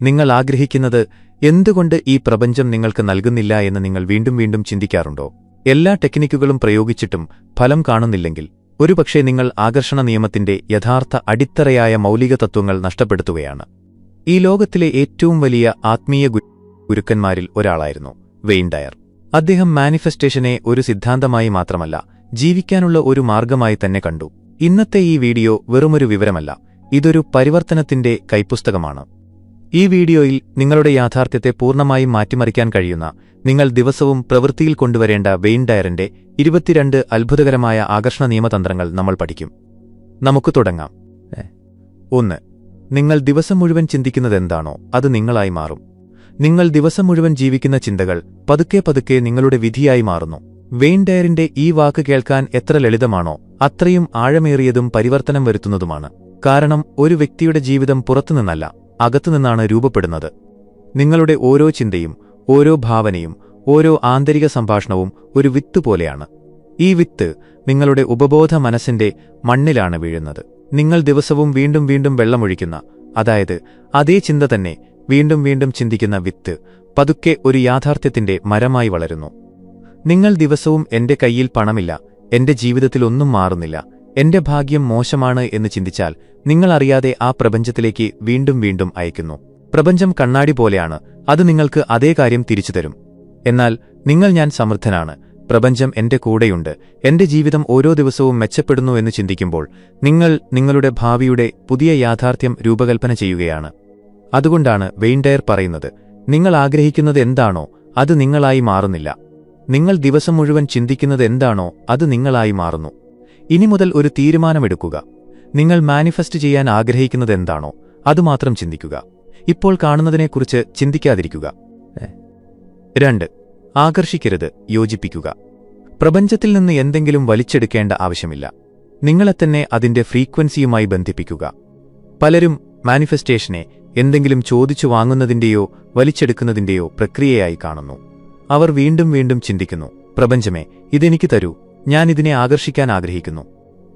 നിങ്ങൾ ആഗ്രഹിക്കുന്നത് എന്തുകൊണ്ട് ഈ പ്രപഞ്ചം നിങ്ങൾക്ക് നൽകുന്നില്ല എന്ന് നിങ്ങൾ വീണ്ടും വീണ്ടും ചിന്തിക്കാറുണ്ടോ? എല്ലാ ടെക്നിക്കുകളും പ്രയോഗിച്ചിട്ടും ഫലം കാണുന്നില്ലെങ്കിൽ ഒരുപക്ഷേ നിങ്ങൾ ആകർഷണ നിയമത്തിന്റെ യഥാർത്ഥ അടിത്തറയായ മൗലിക തത്വങ്ങൾ നഷ്ടപ്പെടുത്തുകയാണ്. ഈ ലോകത്തിലെ ഏറ്റവും വലിയ ആത്മീയ ഗുരുക്കന്മാരിൽ ഒരാളായിരുന്നു വെയ്ൻ ഡയർ. അദ്ദേഹം മാനിഫെസ്റ്റേഷനെ ഒരു സിദ്ധാന്തമായി മാത്രമല്ല, ജീവിക്കാനുള്ള ഒരു മാർഗമായി തന്നെ കണ്ടു. ഇന്നത്തെ ഈ വീഡിയോ വെറുമൊരു വിവരമല്ല, ഇതൊരു പരിവർത്തനത്തിന്റെ കൈപ്പുസ്തകമാണ്. ഈ വീഡിയോയിൽ നിങ്ങളുടെ യാഥാർത്ഥ്യത്തെ പൂർണ്ണമായും മാറ്റിമറിക്കാൻ കഴിയുന്ന, നിങ്ങൾ ദിവസവും പ്രവൃത്തിയിൽ കൊണ്ടുവരേണ്ട വെയ്ൻ ഡയറിന്റെ 22 അത്ഭുതകരമായ ആകർഷണ നിയമതന്ത്രങ്ങൾ നമ്മൾ പഠിക്കും. നമുക്ക് തുടങ്ങാം. 1. നിങ്ങൾ ദിവസം മുഴുവൻ ചിന്തിക്കുന്നതെന്താണോ അത് നിങ്ങളായി മാറും. നിങ്ങൾ ദിവസം മുഴുവൻ ജീവിക്കുന്ന ചിന്തകൾ പതുക്കെ പതുക്കെ നിങ്ങളുടെ വിധിയായി മാറുന്നു. വെയ്ൻ ഡയറിന്റെ ഈ വാക്ക് കേൾക്കാൻ എത്ര ലളിതമാണോ അത്രയും ആഴമേറിയതും പരിവർത്തനം വരുത്തുന്നതുമാണ്. കാരണം ഒരു വ്യക്തിയുടെ ജീവിതം പുറത്തുനിന്നല്ല, അകത്തുനിന്നാണ് രൂപപ്പെടുന്നത്. നിങ്ങളുടെ ഓരോ ചിന്തയും, ഓരോ ഭാവനയും, ഓരോ ആന്തരിക സംഭാഷണവും ഒരു വിത്ത് പോലെയാണ്. ഈ വിത്ത് നിങ്ങളുടെ ഉപബോധ മനസ്സിന്റെ മണ്ണിലാണ് വീഴുന്നത്. നിങ്ങൾ ദിവസവും വീണ്ടും വീണ്ടും വെള്ളമൊഴിക്കുന്ന, അതായത് അതേ ചിന്ത തന്നെ വീണ്ടും വീണ്ടും ചിന്തിക്കുന്ന വിത്ത് പതുക്കെ ഒരു യാഥാർത്ഥ്യത്തിന്റെ മരമായി വളരുന്നു. നിങ്ങൾ ദിവസവും എന്റെ കയ്യിൽ പണമില്ല, എന്റെ ജീവിതത്തിൽ ഒന്നും മാറുന്നില്ല, എന്റെ ഭാഗ്യം മോശമാണ് എന്ന് ചിന്തിച്ചാൽ നിങ്ങൾ അറിയാതെ ആ പ്രപഞ്ചത്തിലേക്ക് വീണ്ടും വീണ്ടും അയക്കുന്നു. പ്രപഞ്ചം കണ്ണാടി പോലെയാണ്, അത് നിങ്ങൾക്ക് അതേ കാര്യം തിരിച്ചു തരും. എന്നാൽ ഞാൻ സമൃദ്ധനാണ്, പ്രപഞ്ചം എന്റെ കൂടെയുണ്ട്, എന്റെ ജീവിതം ഓരോ ദിവസവും മെച്ചപ്പെടുന്നു എന്ന് ചിന്തിക്കുമ്പോൾ നിങ്ങൾ നിങ്ങളുടെ ഭാവിയുടെ പുതിയ യാഥാർത്ഥ്യം രൂപകൽപ്പന ചെയ്യുകയാണ്. അതുകൊണ്ടാണ് വെയ്ൻ ഡയർ പറയുന്നത്, നിങ്ങൾ ആഗ്രഹിക്കുന്നത് എന്താണോ അത് നിങ്ങളായി മാറുന്നില്ല. നിങ്ങൾ ദിവസം മുഴുവൻ ചിന്തിക്കുന്നത് എന്താണോ അത് നിങ്ങളായി മാറുന്നു. ഇനി മുതൽ ഒരു തീരുമാനമെടുക്കുക. നിങ്ങൾ മാനിഫെസ്റ്റ് ചെയ്യാൻ ആഗ്രഹിക്കുന്നത് എന്താണോ അതുമാത്രം ചിന്തിക്കുക. ഇപ്പോൾ കാണുന്നതിനെക്കുറിച്ച് ചിന്തിക്കാതിരിക്കുക. 2. ആകർഷിക്കരുത്, യോജിപ്പിക്കുക. പ്രപഞ്ചത്തിൽ നിന്ന് എന്തെങ്കിലും വലിച്ചെടുക്കേണ്ട ആവശ്യമില്ല. നിങ്ങളെത്തന്നെ അതിന്റെ ഫ്രീക്വൻസിയുമായി ബന്ധിപ്പിക്കുക. പലരും മാനിഫെസ്റ്റേഷനെ എന്തെങ്കിലും ചോദിച്ചു വാങ്ങുന്നതിന്റെയോ വലിച്ചെടുക്കുന്നതിന്റെയോ പ്രക്രിയയായി കാണുന്നു. അവർ വീണ്ടും വീണ്ടും ചിന്തിക്കുന്നു, പ്രപഞ്ചമേ ഇതെനിക്ക് തരൂ, ഞാൻ ഇതിനെ ആകർഷിക്കാൻ ആഗ്രഹിക്കുന്നു.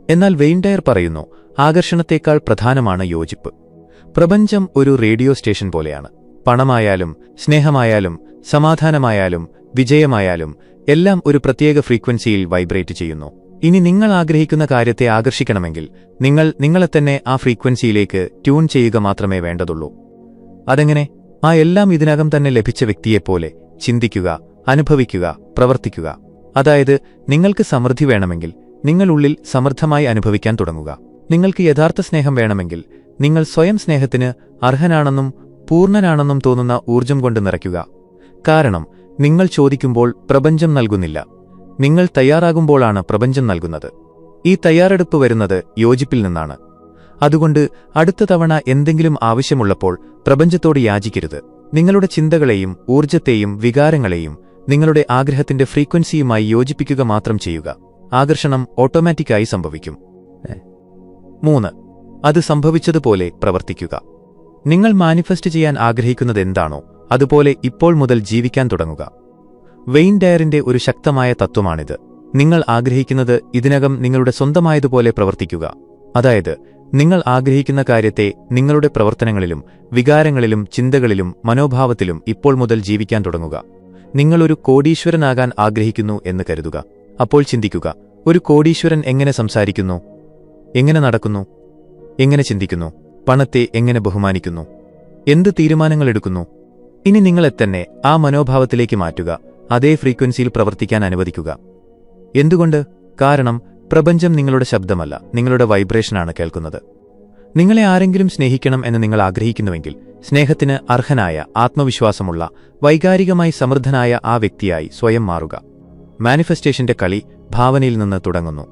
എന്നാൽ വെയ്ൻ ഡയർ പറയുന്നു, ആകർഷണത്തേക്കാൾ പ്രധാനമാണ് യോജിപ്പ്. പ്രപഞ്ചം ഒരു റേഡിയോ സ്റ്റേഷൻ പോലെയാണ്. പണമായാലും സ്നേഹമായാലും സമാധാനമായാലും വിജയമായാലും എല്ലാം ഒരു പ്രത്യേക ഫ്രീക്വൻസിയിൽ വൈബ്രേറ്റ് ചെയ്യുന്നു. ഇനി നിങ്ങൾ ആഗ്രഹിക്കുന്ന കാര്യത്തെ ആകർഷിക്കണമെങ്കിൽ നിങ്ങളെത്തന്നെ ആ ഫ്രീക്വൻസിയിലേക്ക് ട്യൂൺ ചെയ്യുക മാത്രമേ വേണ്ടതുള്ളൂ. അതെങ്ങനെ? ആ എല്ലാം ഇതിനകം തന്നെ ലഭിച്ച വ്യക്തിയെപ്പോലെ ചിന്തിക്കുക, അനുഭവിക്കുക, പ്രവർത്തിക്കുക. അതായത് നിങ്ങൾക്ക് സമൃദ്ധി വേണമെങ്കിൽ നിങ്ങൾ ഉള്ളിൽ സമൃദ്ധമായി അനുഭവിക്കാൻ തുടങ്ങുക. നിങ്ങൾക്ക് യഥാർത്ഥ സ്നേഹം വേണമെങ്കിൽ നിങ്ങൾ സ്വയം സ്നേഹത്തിന് അർഹനാണെന്നും പൂർണ്ണനാണെന്നും തോന്നുന്ന ഊർജം കൊണ്ട് നിറയ്ക്കുക. കാരണം നിങ്ങൾ ചോദിക്കുമ്പോൾ പ്രപഞ്ചം നൽകുന്നില്ല, നിങ്ങൾ തയ്യാറാകുമ്പോഴാണ് പ്രപഞ്ചം നൽകുന്നത്. ഈ തയ്യാറെടുപ്പ് വരുന്നത് യോജിപ്പിൽ നിന്നാണ്. അതുകൊണ്ട് അടുത്ത തവണ എന്തെങ്കിലും ആവശ്യമുള്ളപ്പോൾ പ്രപഞ്ചത്തോട് യാചിക്കരുത്. നിങ്ങളുടെ ചിന്തകളെയും ഊർജത്തെയും വികാരങ്ങളെയും നിങ്ങളുടെ ആഗ്രഹത്തിന്റെ ഫ്രീക്വൻസിയുമായി യോജിപ്പിക്കുക മാത്രം ചെയ്യുക. ആകർഷണം ഓട്ടോമാറ്റിക്കായി സംഭവിക്കും. 3. അത് സംഭവിച്ചതുപോലെ പ്രവർത്തിക്കുക. നിങ്ങൾ മാനിഫെസ്റ്റ് ചെയ്യാൻ ആഗ്രഹിക്കുന്നതെന്താണോ അതുപോലെ ഇപ്പോൾ മുതൽ ജീവിക്കാൻ തുടങ്ങുക. വെയ്ൻ ഡയറിന്റെ ഒരു ശക്തമായ തത്വമാണിത്. നിങ്ങൾ ആഗ്രഹിക്കുന്നത് ഇതിനകം നിങ്ങളുടെ സ്വന്തമായതുപോലെ പ്രവർത്തിക്കുക. അതായത് നിങ്ങൾ ആഗ്രഹിക്കുന്ന കാര്യത്തെ നിങ്ങളുടെ പ്രവർത്തനങ്ങളിലും വികാരങ്ങളിലും ചിന്തകളിലും മനോഭാവത്തിലും ഇപ്പോൾ മുതൽ ജീവിക്കാൻ തുടങ്ങുക. നിങ്ങളൊരു കോടീശ്വരനാകാൻ ആഗ്രഹിക്കുന്നു എന്ന് കരുതുക. അപ്പോൾ ചിന്തിക്കുക, ഒരു കോടീശ്വരൻ എങ്ങനെ സംസാരിക്കുന്നു, എങ്ങനെ നടക്കുന്നു, എങ്ങനെ ചിന്തിക്കുന്നു, പണത്തെ എങ്ങനെ ബഹുമാനിക്കുന്നു, എന്ത് തീരുമാനങ്ങളെടുക്കുന്നു. ഇനി നിങ്ങളെത്തന്നെ ആ മനോഭാവത്തിലേക്ക് മാറ്റുക, അതേ ഫ്രീക്വൻസിയിൽ പ്രവർത്തിക്കാൻ അനുവദിക്കുക. എന്തുകൊണ്ട്? കാരണം പ്രപഞ്ചം നിങ്ങളുടെ ശബ്ദമല്ല, നിങ്ങളുടെ വൈബ്രേഷനാണ് കേൾക്കുന്നത്. നിങ്ങളെ ആരെങ്കിലും സ്നേഹിക്കണം എന്ന് നിങ്ങൾ ആഗ്രഹിക്കുന്നുവെങ്കിൽ സ്നേഹത്തിന് അർഹനായ, ആത്മവിശ്വാസമുള്ള, വൈകാരികമായി സമൃദ്ധനായ ആ വ്യക്തിയായി സ്വയം മാറുക. മാനിഫെസ്റ്റേഷന്റെ കളി ഭാവനയിൽ നിന്ന് തുടങ്ങുന്നു.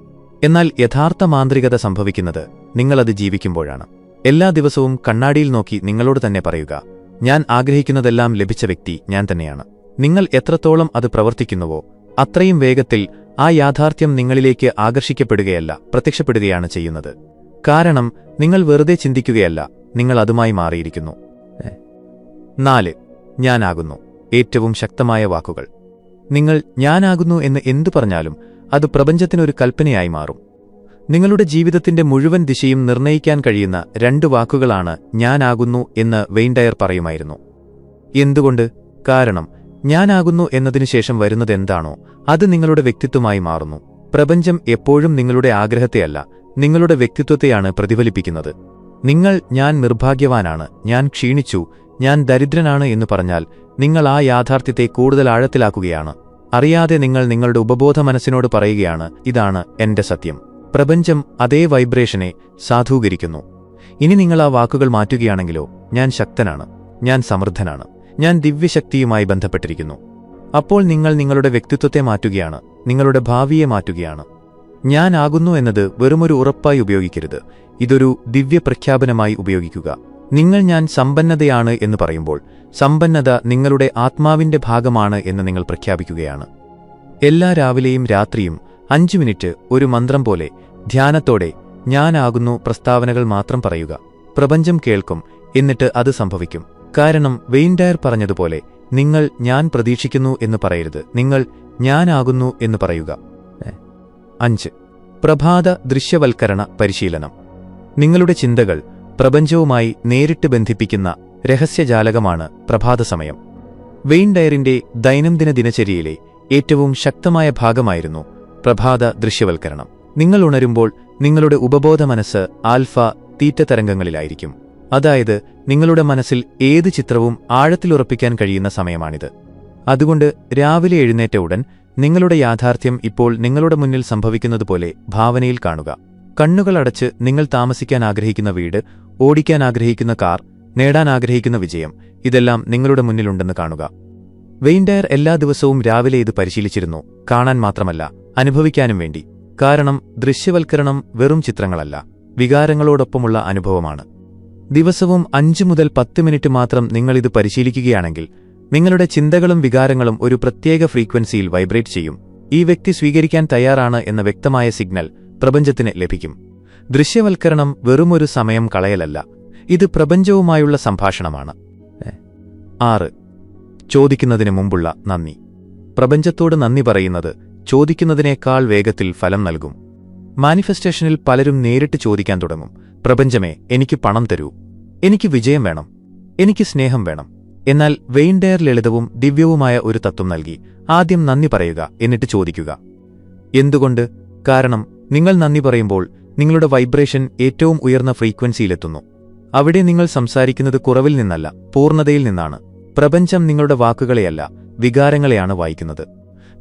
എന്നാൽ യഥാർത്ഥ മാന്ത്രികത സംഭവിക്കുന്നത് നിങ്ങളത് ജീവിക്കുമ്പോഴാണ്. എല്ലാ ദിവസവും കണ്ണാടിയിൽ നോക്കി നിങ്ങളോട് തന്നെ പറയുക, ഞാൻ ആഗ്രഹിക്കുന്നതെല്ലാം ലഭിച്ച വ്യക്തി ഞാൻ തന്നെയാണ്. നിങ്ങൾ എത്രത്തോളം അത് പ്രവർത്തിക്കുന്നുവോ അത്രയും വേഗത്തിൽ ആ യാഥാർത്ഥ്യം നിങ്ങളിലേക്ക് ആകർഷിക്കപ്പെടുകയല്ല, പ്രത്യക്ഷപ്പെടുകയാണ് ചെയ്യുന്നത്. കാരണം നിങ്ങൾ വെറുതെ ചിന്തിക്കുകയല്ല, നിങ്ങൾ അതുമായി മാറിയിരിക്കുന്നു. 4. ഞാനാകുന്നു. ഏറ്റവും ശക്തമായ വാക്കുകൾ. നിങ്ങൾ ഞാനാകുന്നു എന്ന് എന്തു പറഞ്ഞാലും അത് പ്രപഞ്ചത്തിനൊരു കൽപ്പനയായി മാറും. നിങ്ങളുടെ ജീവിതത്തിന്റെ മുഴുവൻ ദിശയും നിർണയിക്കാൻ കഴിയുന്ന 2 വാക്കുകളാണ് ഞാനാകുന്നു എന്ന് വെയ്ൻ ഡയർ പറയുമായിരുന്നു. എന്തുകൊണ്ട്? കാരണം ഞാനാകുന്നു എന്നതിനുശേഷം വരുന്നതെന്താണോ അത് നിങ്ങളുടെ വ്യക്തിത്വമായി മാറുന്നു. പ്രപഞ്ചം എപ്പോഴും നിങ്ങളുടെ ആഗ്രഹത്തെയല്ല, നിങ്ങളുടെ വ്യക്തിത്വത്തെയാണ് പ്രതിഫലിപ്പിക്കുന്നത്. നിങ്ങൾ ഞാൻ നിർഭാഗ്യവാനാണ്, ഞാൻ ക്ഷീണിച്ചു, ഞാൻ ദരിദ്രനാണ് എന്ന് പറഞ്ഞാൽ നിങ്ങൾ ആ യാഥാർത്ഥ്യത്തെ കൂടുതൽ ആഴത്തിലാക്കുകയാണ്. അറിയാതെ നിങ്ങൾ നിങ്ങളുടെ ഉപബോധ മനസ്സിനോട് പറയുകയാണ്, ഇതാണ് എന്റെ സത്യം. പ്രപഞ്ചം അതേ വൈബ്രേഷനെ സാധൂകരിക്കുന്നു. ഇനി നിങ്ങൾ ആ വാക്കുകൾ മാറ്റുകയാണെങ്കിലോ, ഞാൻ ശക്തനാണ്, ഞാൻ സമൃദ്ധനാണ്, ഞാൻ ദിവ്യശക്തിയുമായി ബന്ധപ്പെട്ടിരിക്കുന്നു. അപ്പോൾ നിങ്ങൾ നിങ്ങളുടെ വ്യക്തിത്വത്തെ മാറ്റുകയാണ്, നിങ്ങളുടെ ഭാവിയെ മാറ്റുകയാണ്. ഞാനാകുന്നു എന്നത് വെറുമൊരു ഉറപ്പായി ഉപയോഗിക്കരുത്, ഇതൊരു ദിവ്യപ്രഖ്യാപനമായി ഉപയോഗിക്കുക. നിങ്ങൾ ഞാൻ സമ്പന്നതയാണ് എന്ന് പറയുമ്പോൾ സമ്പന്നത നിങ്ങളുടെ ആത്മാവിന്റെ ഭാഗമാണ് എന്ന് നിങ്ങൾ പ്രഖ്യാപിക്കുകയാണ്. എല്ലാ രാവിലെയും രാത്രിയും 5 മിനിറ്റ് ഒരു മന്ത്രം പോലെ ധ്യാനത്തോടെ ഞാനാകുന്നു പ്രസ്താവനകൾ മാത്രം പറയുക. പ്രപഞ്ചം കേൾക്കും, എന്നിട്ട് അത് സംഭവിക്കും. കാരണം വെയ്ൻ ഡയർ പറഞ്ഞതുപോലെ നിങ്ങൾ ഞാൻ പ്രതീക്ഷിക്കുന്നു എന്ന് പറയരുത്, നിങ്ങൾ ഞാനാകുന്നു എന്ന് പറയുക. 5. പ്രഭാത ദൃശ്യവൽക്കരണ പരിശീലനം. നിങ്ങളുടെ ചിന്തകൾ പ്രപഞ്ചവുമായി നേരിട്ട് ബന്ധിപ്പിക്കുന്ന രഹസ്യജാലകമാണ് പ്രഭാതസമയം. വെയ്ൻ ഡയറിന്റെ ദൈനംദിന ദിനചര്യയിലെ ഏറ്റവും ശക്തമായ ഭാഗമായിരുന്നു പ്രഭാത ദൃശ്യവൽക്കരണം. നിങ്ങൾ ഉണരുമ്പോൾ നിങ്ങളുടെ ഉപബോധ മനസ്സ് ആൽഫ തീറ്റ തരംഗങ്ങളിലായിരിക്കും. അതായത് നിങ്ങളുടെ മനസ്സിൽ ഏത് ചിത്രവും ആഴത്തിലുറപ്പിക്കാൻ കഴിയുന്ന സമയമാണിത്. അതുകൊണ്ട് രാവിലെ എഴുന്നേറ്റ ഉടൻ നിങ്ങളുടെ യാഥാർത്ഥ്യം ഇപ്പോൾ നിങ്ങളുടെ മുന്നിൽ സംഭവിക്കുന്നതുപോലെ ഭാവനയിൽ കാണുക. കണ്ണുകളടച്ച് നിങ്ങൾ താമസിക്കാൻ ആഗ്രഹിക്കുന്ന വീട്, ഓടിക്കാൻ ആഗ്രഹിക്കുന്ന കാർ, നേടാൻ ആഗ്രഹിക്കുന്ന വിജയം, ഇതെല്ലാം നിങ്ങളുടെ മുന്നിലുണ്ടെന്ന് കാണുക. വെയ്ൻ ഡയർ എല്ലാ ദിവസവും രാവിലെ ഇത് പരിശീലിച്ചിരുന്നു, കാണാൻ മാത്രമല്ല അനുഭവിക്കാനും വേണ്ടി. കാരണം ദൃശ്യവൽക്കരണം വെറും ചിത്രങ്ങളല്ല, വികാരങ്ങളോടൊപ്പമുള്ള അനുഭവമാണ്. ദിവസവും 5 മുതൽ 10 മിനിറ്റ് മാത്രം നിങ്ങളിത് പരിശീലിക്കുകയാണെങ്കിൽ നിങ്ങളുടെ ചിന്തകളും വികാരങ്ങളും ഒരു പ്രത്യേക ഫ്രീക്വൻസിയിൽ വൈബ്രേറ്റ് ചെയ്യും. ഈ വ്യക്തി സ്വീകരിക്കാൻ തയ്യാറാണ് എന്ന വ്യക്തമായ സിഗ്നൽ പ്രപഞ്ചത്തിന് ലഭിക്കും. ദൃശ്യവൽക്കരണം വെറുമൊരു സമയം കളയലല്ല, ഇത് പ്രപഞ്ചവുമായുള്ള സംഭാഷണമാണ്. 6. ചോദിക്കുന്നതിന് മുമ്പുള്ള നന്ദി. പ്രപഞ്ചത്തോട് നന്ദി പറയുന്നത് ചോദിക്കുന്നതിനേക്കാൾ വേഗത്തിൽ ഫലം നൽകും. മാനിഫെസ്റ്റേഷനിൽ പലരും നേരിട്ട് ചോദിക്കാൻ തുടങ്ങും, പ്രപഞ്ചമേ എനിക്ക് പണം തരൂ, എനിക്ക് വിജയം വേണം, എനിക്ക് സ്നേഹം വേണം. എന്നാൽ വെയ്ൻ ഡയർ ലളിതവും ദിവ്യവുമായ ഒരു തത്വം നൽകി, ആദ്യം നന്ദി പറയുക, എന്നിട്ട് ചോദിക്കുക. എന്തുകൊണ്ട്? കാരണം നിങ്ങൾ നന്ദി പറയുമ്പോൾ നിങ്ങളുടെ വൈബ്രേഷൻ ഏറ്റവും ഉയർന്ന ഫ്രീക്വൻസിയിലെത്തുന്നു. അവിടെ നിങ്ങൾ സംസാരിക്കുന്നത് കുറവിൽ നിന്നല്ല, പൂർണ്ണതയിൽ നിന്നാണ്. പ്രപഞ്ചം നിങ്ങളുടെ വാക്കുകളെയല്ല, വികാരങ്ങളെയാണ് വായിക്കുന്നത്.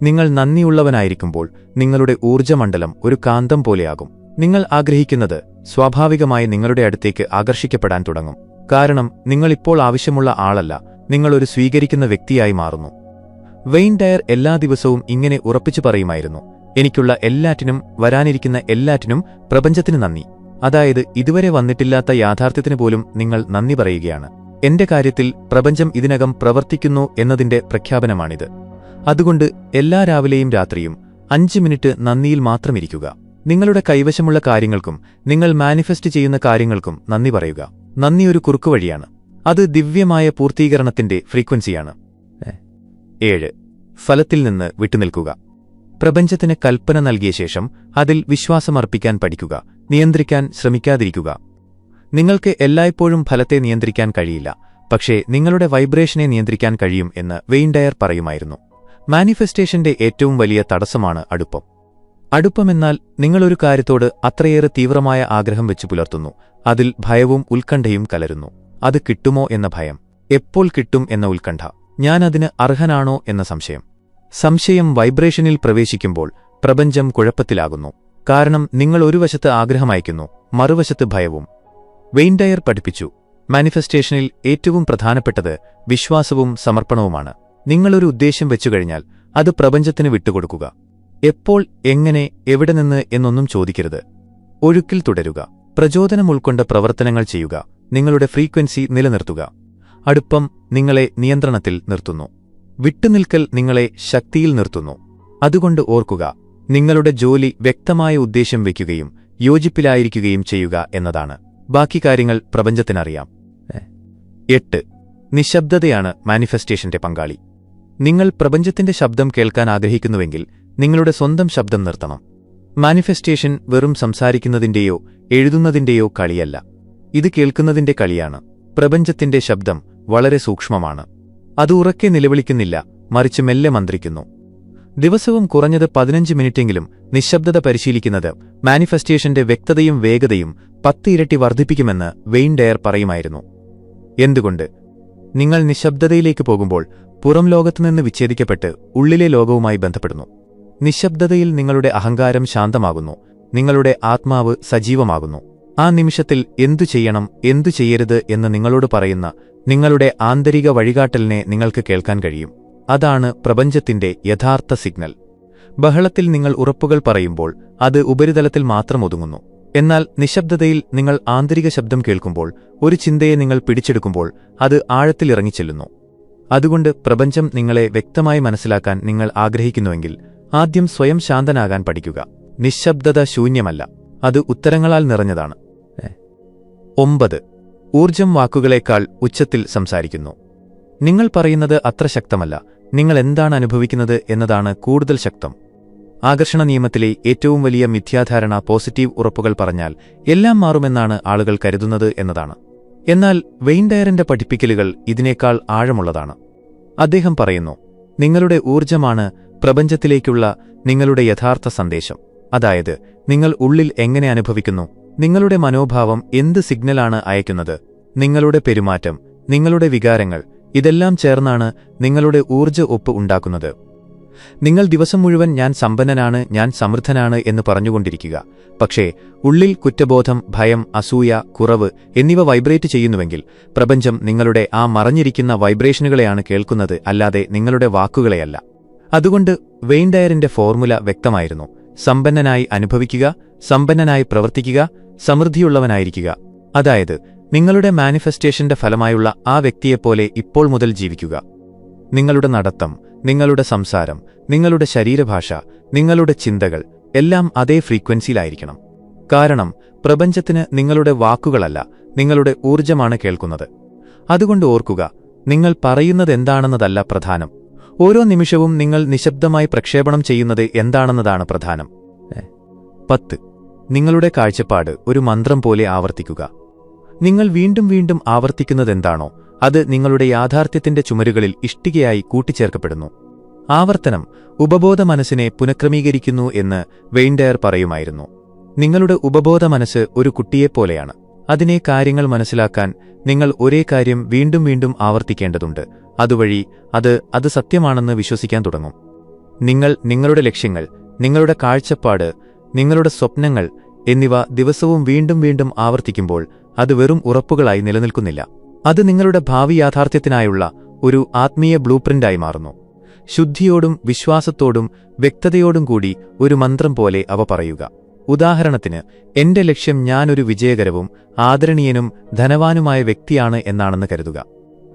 നിങ്ങൾ നന്ദിയുള്ളവനായിരിക്കുമ്പോൾ നിങ്ങളുടെ ഊർജ്ജമണ്ഡലം ഒരു കാന്തം പോലെയാകും. നിങ്ങൾ ആഗ്രഹിക്കുന്നത് സ്വാഭാവികമായി നിങ്ങളുടെ അടുത്തേക്ക് ആകർഷിക്കപ്പെടാൻ തുടങ്ങും. കാരണം നിങ്ങളിപ്പോൾ ആവശ്യമുള്ള ആളല്ല, നിങ്ങളൊരു സ്വീകരിക്കുന്ന വ്യക്തിയായി മാറുന്നു. വെയ്ൻ ഡയർ എല്ലാ ദിവസവും ഇങ്ങനെ ഉറപ്പിച്ചു പറയുമായിരുന്നു, എനിക്കുള്ള എല്ലാറ്റിനും വരാനിരിക്കുന്ന എല്ലാറ്റിനും പ്രപഞ്ചത്തിന് നന്ദി. അതായത് ഇതുവരെ വന്നിട്ടില്ലാത്ത യാഥാർത്ഥ്യത്തിന് പോലും നിങ്ങൾ നന്ദി പറയുകയാണ്. എന്റെ കാര്യത്തിൽ പ്രപഞ്ചം ഇതിനകം പ്രവർത്തിക്കുന്നു എന്നതിന്റെ പ്രഖ്യാപനമാണിത്. അതുകൊണ്ട് എല്ലാ രാവിലെയും രാത്രിയും 5 മിനിറ്റ് നന്ദിയിൽ മാത്രമിരിക്കുക. നിങ്ങളുടെ കൈവശമുള്ള കാര്യങ്ങൾക്കും നിങ്ങൾ മാനിഫെസ്റ്റ് ചെയ്യുന്ന കാര്യങ്ങൾക്കും നന്ദി പറയുക. നന്ദി ഒരു കുറുക്കുവഴിയാണ്, അത് ദിവ്യമായ പൂർത്തീകരണത്തിന്റെ ഫ്രീക്വൻസിയാണ്. 7. ഫലത്തിൽ നിന്ന് വിട്ടുനിൽക്കുക. പ്രപഞ്ചത്തിന് കൽപ്പന നൽകിയ ശേഷം അതിൽ വിശ്വാസമർപ്പിക്കാൻ പഠിക്കുക, നിയന്ത്രിക്കാൻ ശ്രമിക്കാതിരിക്കുക. നിങ്ങൾക്ക് എല്ലായ്പ്പോഴും ഫലത്തെ നിയന്ത്രിക്കാൻ കഴിയില്ല, പക്ഷേ നിങ്ങളുടെ വൈബ്രേഷനെ നിയന്ത്രിക്കാൻ കഴിയും എന്ന് വെയ്ൻ ഡയർ പറയുമായിരുന്നു. മാനിഫെസ്റ്റേഷന്റെ ഏറ്റവും വലിയ തടസ്സമാണ് അടുപ്പം. അടുപ്പമെന്നാൽ നിങ്ങളൊരു കാര്യത്തോട് അത്രയേറെ തീവ്രമായ ആഗ്രഹം വെച്ചു പുലർത്തുന്നു, അതിൽ ഭയവും ഉത്കണ്ഠയും കലരുന്നു. അത് കിട്ടുമോ എന്ന ഭയം, എപ്പോൾ കിട്ടും എന്ന ഉത്കണ്ഠ, ഞാനതിന് അർഹനാണോ എന്ന സംശയം. സംശയം വൈബ്രേഷനിൽ പ്രവേശിക്കുമ്പോൾ പ്രപഞ്ചം കുഴപ്പത്തിലാകുന്നു. കാരണം നിങ്ങൾ ഒരു വശത്ത് ആഗ്രഹമയക്കുന്നു, മറുവശത്ത് ഭയവും. വെയ്ൻ ഡയർ പഠിപ്പിച്ചു, മാനിഫെസ്റ്റേഷനിൽ ഏറ്റവും പ്രധാനപ്പെട്ടത് വിശ്വാസവും സമർപ്പണവുമാണ്. നിങ്ങളൊരു ഉദ്ദേശ്യം വെച്ചുകഴിഞ്ഞാൽ അത് പ്രപഞ്ചത്തിന് വിട്ടുകൊടുക്കുക. എപ്പോൾ, എങ്ങനെ, എവിടെ നിന്ന് എന്നൊന്നും ചോദിക്കരുത്. ഒഴുക്കിൽ തുടരുക. പ്രചോദനം ഉൾക്കൊണ്ട പ്രവർത്തനങ്ങൾ ചെയ്യുക. നിങ്ങളുടെ ഫ്രീക്വൻസി നിലനിർത്തുക. അടുപ്പം നിങ്ങളെ നിയന്ത്രണത്തിൽ നിർത്തുന്നു. വിട്ടുനിൽക്കൽ നിങ്ങളെ ശക്തിയിൽ നിർത്തുന്നു. അതുകൊണ്ട് ഓർക്കുക, നിങ്ങളുടെ ജോലി വ്യക്തമായ ഉദ്ദേശ്യം വയ്ക്കുകയും യോജിപ്പിലായിരിക്കുകയും ചെയ്യുക എന്നതാണ്. ബാക്കി കാര്യങ്ങൾ പ്രപഞ്ചത്തിനറിയാം. 8. നിശബ്ദതയാണ് മാനിഫെസ്റ്റേഷന്റെ പങ്കാളി. നിങ്ങൾ പ്രപഞ്ചത്തിന്റെ ശബ്ദം കേൾക്കാൻ ആഗ്രഹിക്കുന്നുവെങ്കിൽ നിങ്ങളുടെ സ്വന്തം ശബ്ദം നിർത്തണം. മാനിഫെസ്റ്റേഷൻ വെറും സംസാരിക്കുന്നതിന്റെയോ എഴുതുന്നതിന്റെയോ കളിയല്ല. ഇത് കേൾക്കുന്നതിന്റെ കളിയാണ്. പ്രപഞ്ചത്തിന്റെ ശബ്ദം വളരെ സൂക്ഷ്മമാണ്. അത് ഉറക്കെ നിലവിളിക്കുന്നില്ല, മറിച്ച് മെല്ലെ മന്ത്രിക്കുന്നു. ദിവസവും കുറഞ്ഞത് 15 മിനിറ്റെങ്കിലും നിശബ്ദത പരിശീലിക്കുന്നത് മാനിഫെസ്റ്റേഷന്റെ വ്യക്തതയും വേഗതയും 10 ഇരട്ടി വർദ്ധിപ്പിക്കുമെന്ന് വെയിൻ ഡയർ പറയുമായിരുന്നു. എന്തുകൊണ്ട്? നിങ്ങൾ നിശബ്ദതയിലേക്ക് പോകുമ്പോൾ പുറം ലോകത്തുനിന്ന് വിച്ഛേദിക്കപ്പെട്ട് ഉള്ളിലെ ലോകവുമായി ബന്ധപ്പെടുന്നു. നിശബ്ദതയിൽ നിങ്ങളുടെ അഹങ്കാരം ശാന്തമാകുന്നു, നിങ്ങളുടെ ആത്മാവ് സജീവമാകുന്നു. ആ നിമിഷത്തിൽ എന്തു ചെയ്യണം, എന്തു ചെയ്യരുത് എന്ന് നിങ്ങളോട് പറയുന്ന നിങ്ങളുടെ ആന്തരിക വഴികാട്ടലിനെ നിങ്ങൾക്ക് കേൾക്കാൻ കഴിയും. അതാണ് പ്രപഞ്ചത്തിന്റെ യഥാർത്ഥ സിഗ്നൽ. ബഹളത്തിൽ നിങ്ങൾ ഉറപ്പുകൾ പറയുമ്പോൾ അത് ഉപരിതലത്തിൽ മാത്രം ഒതുങ്ങുന്നു. എന്നാൽ നിശബ്ദതയിൽ നിങ്ങൾ ആന്തരിക ശബ്ദം കേൾക്കുമ്പോൾ, ഒരു ചിന്തയെ നിങ്ങൾ പിടിച്ചെടുക്കുമ്പോൾ അത് ആഴത്തിലിറങ്ങിച്ചെല്ലുന്നു. അതുകൊണ്ട് പ്രപഞ്ചം നിങ്ങളെ വ്യക്തമായി മനസ്സിലാക്കാൻ നിങ്ങൾ ആഗ്രഹിക്കുന്നുവെങ്കിൽ ആദ്യം സ്വയം ശാന്തനാകാൻ പഠിക്കുക. നിശബ്ദത ശൂന്യമല്ല, അത് ഉത്തരങ്ങളാൽ നിറഞ്ഞതാണ്. 9. ഊർജം വാക്കുകളേക്കാൾ ഉച്ചത്തിൽ സംസാരിക്കുന്നു. നിങ്ങൾ പറയുന്നത് അത്ര ശക്തമല്ല, നിങ്ങൾ എന്താണ് അനുഭവിക്കുന്നത് എന്നതാണ് കൂടുതൽ ശക്തം. ആകർഷണ നിയമത്തിലെ ഏറ്റവും വലിയ മിഥ്യാധാരണ പോസിറ്റീവ് ഉറപ്പുകൾ പറഞ്ഞാൽ എല്ലാം മാറുമെന്നാണ് ആളുകൾ കരുതുന്നത് എന്നതാണ്. എന്നാൽ വെയിൻ ഡയറിന്റെ പഠിപ്പിക്കലുകൾ ഇതിനേക്കാൾ ആഴമുള്ളതാണ്. അദ്ദേഹം പറയുന്നു, നിങ്ങളുടെ ഊർജമാണ് പ്രപഞ്ചത്തിലേക്കുള്ള നിങ്ങളുടെ യഥാർത്ഥ സന്ദേശം. അതായത്, നിങ്ങൾ ഉള്ളിൽ എങ്ങനെ അനുഭവിക്കുന്നു, നിങ്ങളുടെ മനോഭാവം എന്ത് സിഗ്നലാണ് അയക്കുന്നത്, നിങ്ങളുടെ പെരുമാറ്റം, നിങ്ങളുടെ വികാരങ്ങൾ, ഇതെല്ലാം ചേർന്നാണ് നിങ്ങളുടെ ഊർജ്ജ ഒപ്പ് ഉണ്ടാക്കുന്നത്. നിങ്ങൾ ദിവസം മുഴുവൻ ഞാൻ സമ്പന്നനാണ്, ഞാൻ സമൃദ്ധനാണ് എന്ന് പറഞ്ഞുകൊണ്ടിരിക്കുക. പക്ഷേ ഉള്ളിൽ കുറ്റബോധം, ഭയം, അസൂയ, കുറവ് എന്നിവ വൈബ്രേറ്റ് ചെയ്യുന്നുവെങ്കിൽ പ്രപഞ്ചം നിങ്ങളുടെ ആ മറഞ്ഞിരിക്കുന്ന വൈബ്രേഷനുകളെയാണ് കേൾക്കുന്നത്, അല്ലാതെ നിങ്ങളുടെ വാക്കുകളെയല്ല. അതുകൊണ്ട് വെയിൻ ഡയറിന്റെ ഫോർമുല വ്യക്തമായിരുന്നു: സമ്പന്നനായി അനുഭവിക്കുക, സമ്പന്നനായി പ്രവർത്തിക്കുക, സമൃദ്ധിയുള്ളവനായിരിക്കുക. അതായത്, നിങ്ങളുടെ മാനിഫെസ്റ്റേഷന്റെ ഫലമായുള്ള ആ വ്യക്തിയെപ്പോലെ ഇപ്പോൾ മുതൽ ജീവിക്കുക. നിങ്ങളുടെ നടത്തം, നിങ്ങളുടെ സംസാരം, നിങ്ങളുടെ ശരീരഭാഷ, നിങ്ങളുടെ ചിന്തകൾ എല്ലാം അതേ ഫ്രീക്വൻസിയിലായിരിക്കണം. കാരണം പ്രപഞ്ചത്തിന് നിങ്ങളുടെ വാക്കുകളല്ല, നിങ്ങളുടെ ഊർജ്ജമാണ് കേൾക്കുന്നത്. അതുകൊണ്ട് ഓർക്കുക, നിങ്ങൾ പറയുന്നതെന്താണെന്നതല്ല പ്രധാനം. ഓരോ നിമിഷവും നിങ്ങൾ നിശബ്ദമായി പ്രക്ഷേപണം ചെയ്യുന്നത് എന്താണെന്നതാണ് പ്രധാനം. 10. നിങ്ങളുടെ കാഴ്ചപ്പാട് ഒരു മന്ത്രം പോലെ ആവർത്തിക്കുക. നിങ്ങൾ വീണ്ടും വീണ്ടും ആവർത്തിക്കുന്നതെന്താണോ അത് നിങ്ങളുടെ യാഥാർത്ഥ്യത്തിന്റെ ചുമരുകളിൽ ഇഷ്ടികയായി കൂട്ടിച്ചേർക്കപ്പെടുന്നു. ആവർത്തനം ഉപബോധ മനസ്സിനെ പുനഃക്രമീകരിക്കുന്നു എന്ന് വെയിൻ ഡയർ പറയുമായിരുന്നു. നിങ്ങളുടെ ഉപബോധ മനസ്സ് ഒരു കുട്ടിയെപ്പോലെയാണ്. അതിനെ കാര്യങ്ങൾ മനസ്സിലാക്കാൻ നിങ്ങൾ ഒരേ കാര്യം വീണ്ടും വീണ്ടും ആവർത്തിക്കേണ്ടതുണ്ട്. അതുവഴി അത് സത്യമാണെന്ന് വിശ്വസിക്കാൻ തുടങ്ങും. നിങ്ങൾ നിങ്ങളുടെ ലക്ഷ്യങ്ങൾ, നിങ്ങളുടെ കാഴ്ചപ്പാട്, നിങ്ങളുടെ സ്വപ്നങ്ങൾ എന്നിവ ദിവസവും വീണ്ടും വീണ്ടും ആവർത്തിക്കുമ്പോൾ അത് വെറും ഉറപ്പുകളായി നിലനിൽക്കുന്നില്ല. അത് നിങ്ങളുടെ ഭാവി യാഥാർത്ഥ്യത്തിനായുള്ള ഒരു ആത്മീയ ബ്ലൂപ്രിന്റായി മാറുന്നു. ശുദ്ധിയോടും വിശ്വാസത്തോടും വ്യക്തതയോടും കൂടി ഒരു മന്ത്രം പോലെ അവ പറയുക. ഉദാഹരണത്തിന്, എന്റെ ലക്ഷ്യം ഞാനൊരു വിജയകരവും ആദരണീയനും ധനവാനുമായ വ്യക്തിയാണ് എന്നാണെന്ന് കരുതുക.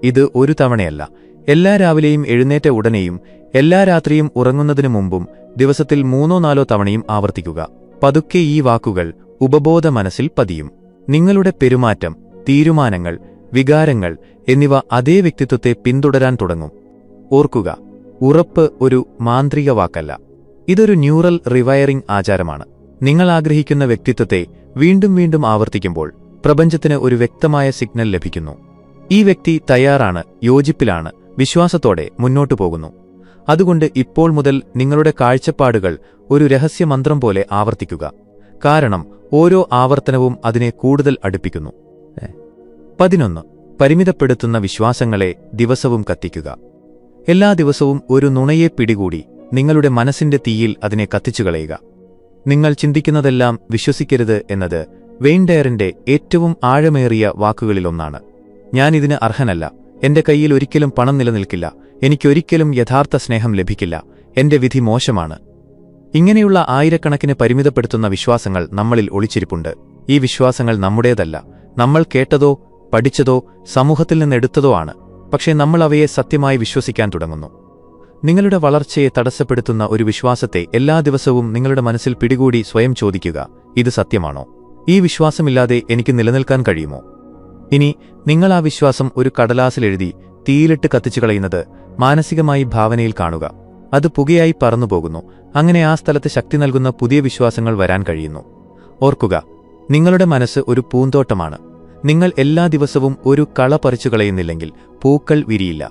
ഇത് ഒരു തവണയല്ല, എല്ലാ രാവിലെയും എഴുന്നേറ്റ ഉടനെയും എല്ലാ രാത്രിയും ഉറങ്ങുന്നതിനു മുമ്പും ദിവസത്തിൽ 3-4 തവണയും ആവർത്തിക്കുക. പതുക്കെ ഈ വാക്കുകൾ ഉപബോധ മനസ്സിൽ പതിയും. നിങ്ങളുടെ പെരുമാറ്റം, തീരുമാനങ്ങൾ, വികാരങ്ങൾ എന്നിവ അതേ വ്യക്തിത്വത്തെ പിന്തുടരാൻ തുടങ്ങും. ഓർക്കുക, ഉറപ്പ് ഒരു മാന്ത്രിക വാക്കല്ല, ഇതൊരു ന്യൂറൽ റിവയറിംഗ് ആചാരമാണ്. നിങ്ങൾ ആഗ്രഹിക്കുന്ന വ്യക്തിത്വത്തെ വീണ്ടും വീണ്ടും ആവർത്തിക്കുമ്പോൾ പ്രപഞ്ചത്തിന് ഒരു വ്യക്തമായ സിഗ്നൽ ലഭിക്കുന്നു. ഈ വ്യക്തി തയ്യാറാണ്, യോജിപ്പിലാണ്, വിശ്വാസത്തോടെ മുന്നോട്ടു പോകുന്നു. അതുകൊണ്ട് ഇപ്പോൾ മുതൽ നിങ്ങളുടെ കാഴ്ചപ്പാടുകൾ ഒരു രഹസ്യമന്ത്രം പോലെ ആവർത്തിക്കുക. കാരണം ഓരോ ആവർത്തനവും അതിനെ കൂടുതൽ അടുപ്പിക്കുന്നു. 11. പരിമിതപ്പെടുത്തുന്ന വിശ്വാസങ്ങളെ ദിവസവും കത്തിക്കുക. എല്ലാ ദിവസവും ഒരു നുണയെ പിടികൂടി നിങ്ങളുടെ മനസ്സിന്റെ തീയിൽ അതിനെ കത്തിച്ചുകളയുക. നിങ്ങൾ ചിന്തിക്കുന്നതെല്ലാം വിശ്വസിക്കരുത് എന്നത് വെയിൻ ഡയറിന്റെ ഏറ്റവും ആഴമേറിയ വാക്കുകളിലൊന്നാണ്. ഞാനിതിന് അർഹനല്ല, എന്റെ കയ്യിൽ ഒരിക്കലും പണം നിലനിൽക്കില്ല, എനിക്കൊരിക്കലും യഥാർത്ഥ സ്നേഹം ലഭിക്കില്ല, എന്റെ വിധി മോശമാണ്. ഇങ്ങനെയുള്ള ആയിരക്കണക്കിന് പരിമിതപ്പെടുത്തുന്ന വിശ്വാസങ്ങൾ നമ്മളിൽ ഒളിച്ചിരിപ്പുണ്ട്. ഈ വിശ്വാസങ്ങൾ നമ്മുടേതല്ല, നമ്മൾ കേട്ടതോ പഠിച്ചതോ സമൂഹത്തിൽ നിന്നെടുത്തതോ ആണ്. പക്ഷേ നമ്മൾ അവയെ സത്യമായി വിശ്വസിക്കാൻ തുടങ്ങുന്നു. നിങ്ങളുടെ വളർച്ചയെ തടസ്സപ്പെടുത്തുന്ന ഒരു വിശ്വാസത്തെ എല്ലാ ദിവസവും നിങ്ങളുടെ മനസ്സിൽ പിടികൂടി സ്വയം ചോദിക്കുക: ഇത് സത്യമാണോ? ഈ വിശ്വാസമില്ലാതെ എനിക്ക് നിലനിൽക്കാൻ കഴിയുമോ? ഇനി നിങ്ങൾ ആ വിശ്വാസം ഒരു കടലാസിലെഴുതി തീയിലിട്ട് കത്തിച്ചു കളയുന്നത് മാനസികമായി ഭാവനയിൽ കാണുക. അത് പുകയായി പറന്നുപോകുന്നു. അങ്ങനെ ആ സ്ഥലത്ത് ശക്തി നൽകുന്ന പുതിയ വിശ്വാസങ്ങൾ വരാൻ കഴിയുന്നു. ഓർക്കുക, നിങ്ങളുടെ മനസ്സ് ഒരു പൂന്തോട്ടമാണ്. നിങ്ങൾ എല്ലാ ദിവസവും ഒരു കള പറിച്ചു കളയുന്നില്ലെങ്കിൽ പൂക്കൾ വിരിയില്ല.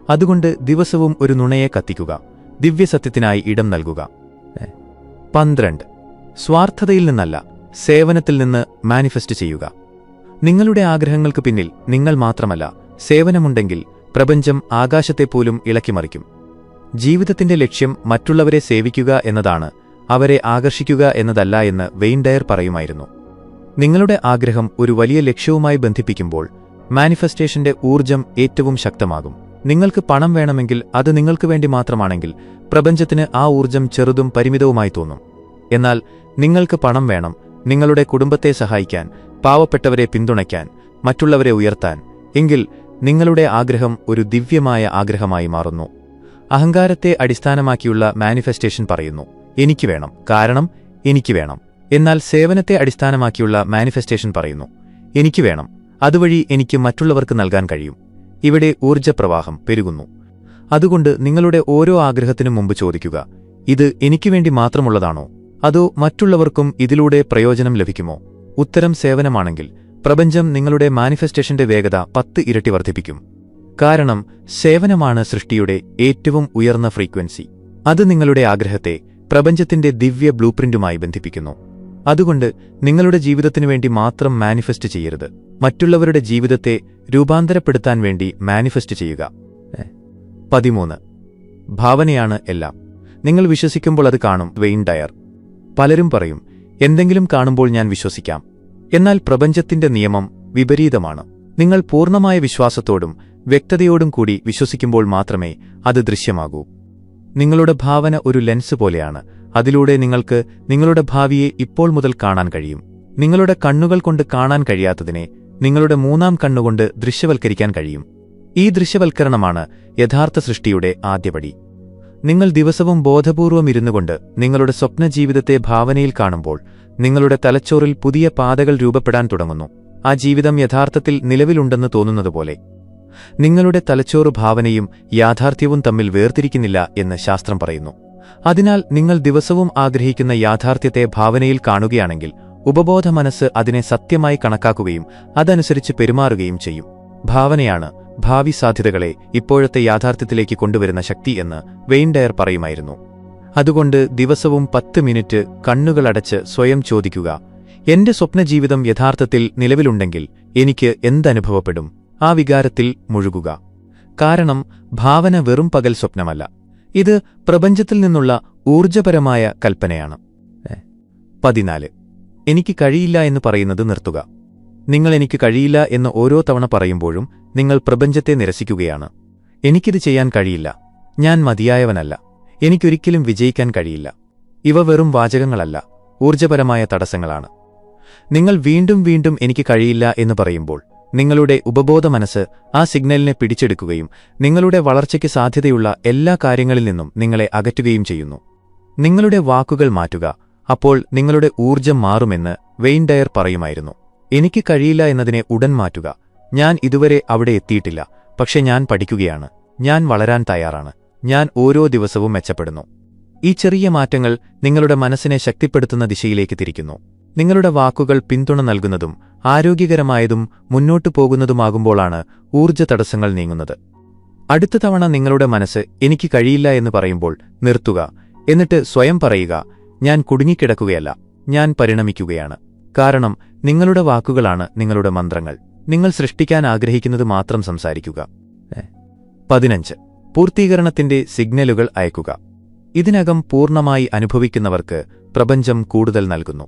അതുകൊണ്ട് ദിവസവും ഒരു നുണയെ കത്തിക്കുക. ദിവ്യസത്യത്തിനായി ഇടം നൽകുക. 12. സ്വാർത്ഥതയിൽ നിന്നല്ല, സേവനത്തിൽ നിന്ന് മാനിഫെസ്റ്റ് ചെയ്യുക. നിങ്ങളുടെ ആഗ്രഹങ്ങൾക്ക് പിന്നിൽ നിങ്ങൾ മാത്രമല്ല, സേവനമുണ്ടെങ്കിൽ പ്രപഞ്ചം ആകാശത്തെപ്പോലും ഇളക്കിമറിക്കും. ജീവിതത്തിന്റെ ലക്ഷ്യം മറ്റുള്ളവരെ സേവിക്കുക എന്നതാണ്, അവരെ ആകർഷിക്കുക എന്നതല്ല എന്ന് വെയിൻ ഡയർ പറയുമായിരുന്നു. നിങ്ങളുടെ ആഗ്രഹം ഒരു വലിയ ലക്ഷ്യവുമായി ബന്ധിപ്പിക്കുമ്പോൾ മാനിഫെസ്റ്റേഷന്റെ ഊർജം ഏറ്റവും ശക്തമാകും. നിങ്ങൾക്ക് പണം വേണമെങ്കിൽ അത് നിങ്ങൾക്ക് വേണ്ടി മാത്രമാണെങ്കിൽ പ്രപഞ്ചത്തിന് ആ ഊർജം ചെറുതും പരിമിതവുമായി തോന്നും. എന്നാൽ നിങ്ങൾക്ക് പണം വേണം നിങ്ങളുടെ കുടുംബത്തെ സഹായിക്കാൻ, പാവപ്പെട്ടവരെ പിന്തുണയ്ക്കാൻ, മറ്റുള്ളവരെ ഉയർത്താൻ, എങ്കിൽ നിങ്ങളുടെ ആഗ്രഹം ഒരു ദിവ്യമായ ആഗ്രഹമായി മാറുന്നു. അഹങ്കാരത്തെ അടിസ്ഥാനമാക്കിയുള്ള മാനിഫെസ്റ്റേഷൻ പറയുന്നു, എനിക്ക് വേണം, കാരണം എനിക്ക് വേണം. എന്നാൽ സേവനത്തെ അടിസ്ഥാനമാക്കിയുള്ള മാനിഫെസ്റ്റേഷൻ പറയുന്നു, എനിക്ക് വേണം, അതുവഴി എനിക്ക് മറ്റുള്ളവർക്ക് നൽകാൻ കഴിയും. ഇവിടെ ഊർജ്ജപ്രവാഹം പെരുകുന്നു. അതുകൊണ്ട് നിങ്ങളുടെ ഓരോ ആഗ്രഹത്തിനും മുമ്പ് ചോദിക്കുക, ഇത് എനിക്ക് വേണ്ടി മാത്രമുള്ളതാണോ, അതോ മറ്റുള്ളവർക്കും ഇതിലൂടെ പ്രയോജനം ലഭിക്കുമോ? ഉത്തരം സേവനമാണെങ്കിൽ പ്രപഞ്ചം നിങ്ങളുടെ മാനിഫെസ്റ്റേഷന്റെ വേഗത 10 ഇരട്ടി വർദ്ധിപ്പിക്കും. കാരണം സേവനമാണ് സൃഷ്ടിയുടെ ഏറ്റവും ഉയർന്ന ഫ്രീക്വൻസി. അത് നിങ്ങളുടെ ആഗ്രഹത്തെ പ്രപഞ്ചത്തിന്റെ ദിവ്യ ബ്ലൂപ്രിന്റുമായി ബന്ധിപ്പിക്കുന്നു. അതുകൊണ്ട് നിങ്ങളുടെ ജീവിതത്തിനു വേണ്ടി മാത്രം മാനിഫെസ്റ്റ് ചെയ്യരുത്, മറ്റുള്ളവരുടെ ജീവിതത്തെ രൂപാന്തരപ്പെടുത്താൻ വേണ്ടി മാനിഫെസ്റ്റ് ചെയ്യുക. 13. ഭാവനയാണ് എല്ലാം. നിങ്ങൾ വിശ്വസിക്കുമ്പോൾ അത് കാണും. Wayne Dyer. പലരും പറയും, എന്തെങ്കിലും കാണുമ്പോൾ ഞാൻ വിശ്വസിക്കാം. എന്നാൽ പ്രപഞ്ചത്തിന്റെ നിയമം വിപരീതമാണ്. നിങ്ങൾ പൂർണ്ണമായ വിശ്വാസത്തോടും വ്യക്തതയോടും കൂടി വിശ്വസിക്കുമ്പോൾ മാത്രമേ അത് ദൃശ്യമാകൂ. നിങ്ങളുടെ ഭാവന ഒരു ലെൻസ് പോലെയാണ്. അതിലൂടെ നിങ്ങൾക്ക് നിങ്ങളുടെ ഭാവിയെ ഇപ്പോൾ മുതൽ കാണാൻ കഴിയും. നിങ്ങളുടെ കണ്ണുകൾ കൊണ്ട് കാണാൻ കഴിയാത്തതിനെ നിങ്ങളുടെ മൂന്നാം കണ്ണുകൊണ്ട് ദൃശ്യവൽക്കരിക്കാൻ കഴിയും. ഈ ദൃശ്യവൽക്കരണമാണ് യഥാർത്ഥ സൃഷ്ടിയുടെ ആദ്യപടി. നിങ്ങൾ ദിവസവും ബോധപൂർവം ഇരുന്നുകൊണ്ട് നിങ്ങളുടെ സ്വപ്നജീവിതത്തെ ഭാവനയിൽ കാണുമ്പോൾ നിങ്ങളുടെ തലച്ചോറിൽ പുതിയ പാതകൾ രൂപപ്പെടാൻ തുടങ്ങുന്നു. ആ ജീവിതം യഥാർത്ഥത്തിൽ നിലവിലുണ്ടെന്ന് തോന്നുന്നതുപോലെ. നിങ്ങളുടെ തലച്ചോറ് ഭാവനയും യാഥാർത്ഥ്യവും തമ്മിൽ വേർതിരിക്കുന്നില്ല എന്ന് ശാസ്ത്രം പറയുന്നു. അതിനാൽ നിങ്ങൾ ദിവസവും ആഗ്രഹിക്കുന്ന യാഥാർത്ഥ്യത്തെ ഭാവനയിൽ കാണുകയാണെങ്കിൽ ഉപബോധ മനസ്സ് അതിനെ സത്യമായി കണക്കാക്കുകയും അതനുസരിച്ച് പെരുമാറുകയും ചെയ്യും. ഭാവനയാണ് ഭാവി സാധ്യതകളെ ഇപ്പോഴത്തെ യാഥാർത്ഥ്യത്തിലേക്ക് കൊണ്ടുവരുന്ന ശക്തി എന്ന് വെയിൻ ഡയർ പറയുമായിരുന്നു. അതുകൊണ്ട് ദിവസവും 10 മിനിറ്റ് കണ്ണുകളടച്ച് സ്വയം ചോദിക്കുക, എന്റെ സ്വപ്നജീവിതം യഥാർത്ഥത്തിൽ നിലവിലുണ്ടെങ്കിൽ എനിക്ക് എന്തനുഭവപ്പെടും? ആ വികാരത്തിൽ മുഴുകുക. കാരണം ഭാവന വെറും പകൽ സ്വപ്നമല്ല, ഇത് പ്രപഞ്ചത്തിൽ നിന്നുള്ള ഊർജ്ജപരമായ കൽപ്പനയാണ്. 14. എനിക്ക് കഴിയില്ല എന്ന് പറയുന്നത് നിർത്തുക. നിങ്ങൾ എനിക്ക് കഴിയില്ല എന്ന് ഓരോ തവണ പറയുമ്പോഴും നിങ്ങൾ പ്രപഞ്ചത്തെ നിരസിക്കുകയാണ്. എനിക്കിത് ചെയ്യാൻ കഴിയില്ല, ഞാൻ മതിയായവനല്ല, എനിക്കൊരിക്കലും വിജയിക്കാൻ കഴിയില്ല. ഇവ വെറും വാചകങ്ങളല്ല, ഊർജ്ജപരമായ തടസ്സങ്ങളാണ്. നിങ്ങൾ വീണ്ടും വീണ്ടും എനിക്ക് കഴിയില്ല എന്ന് പറയുമ്പോൾ നിങ്ങളുടെ ഉപബോധ മനസ്സ് ആ സിഗ്നലിനെ പിടിച്ചെടുക്കുകയും നിങ്ങളുടെ വളർച്ചയ്ക്ക് സാധ്യതയുള്ള എല്ലാ കാര്യങ്ങളിൽ നിന്നും നിങ്ങളെ അകറ്റുകയും ചെയ്യുന്നു. നിങ്ങളുടെ വാക്കുകൾ മാറ്റുക, അപ്പോൾ നിങ്ങളുടെ ഊർജ്ജം മാറുമെന്ന് വെയിൻ ഡയർ പറയുമായിരുന്നു. എനിക്ക് കഴിയില്ല എന്നതിനെ ഉടൻ മാറ്റുക. ഞാൻ ഇതുവരെ അവിടെ എത്തിയിട്ടില്ല, പക്ഷെ ഞാൻ പഠിക്കുകയാണ്, ഞാൻ വളരാൻ തയ്യാറാണ്, ഞാൻ ഓരോ ദിവസവും മെച്ചപ്പെടുന്നു. ഈ ചെറിയ മാറ്റങ്ങൾ നിങ്ങളുടെ മനസ്സിനെ ശക്തിപ്പെടുത്തുന്ന ദിശയിലേക്ക് തിരിക്കുന്നു. നിങ്ങളുടെ വാക്കുകൾ പിന്തുണ നൽകുന്നതും ആരോഗ്യകരമായതും മുന്നോട്ടു പോകുന്നതുമാകുമ്പോഴാണ് ഊർജ്ജ തടസ്സങ്ങൾ നീങ്ങുന്നത്. അടുത്ത തവണ നിങ്ങളുടെ മനസ്സ് എനിക്ക് കഴിയില്ല എന്ന് പറയുമ്പോൾ നിർത്തുക. എന്നിട്ട് സ്വയം പറയുക, ഞാൻ കുടുങ്ങിക്കിടക്കുകയല്ല, ഞാൻ പരിണമിക്കുകയാണ്. കാരണം നിങ്ങളുടെ വാക്കുകളാണ് നിങ്ങളുടെ മന്ത്രങ്ങൾ. നിങ്ങൾ സൃഷ്ടിക്കാൻ ആഗ്രഹിക്കുന്നത് മാത്രം സംസാരിക്കുക. 15. പൂർത്തീകരണത്തിന്റെ സിഗ്നലുകൾ അയക്കുക. ഇതിനകം പൂർണ്ണമായി അനുഭവിക്കുന്നവർക്ക് പ്രപഞ്ചം കൂടുതൽ നൽകുന്നു.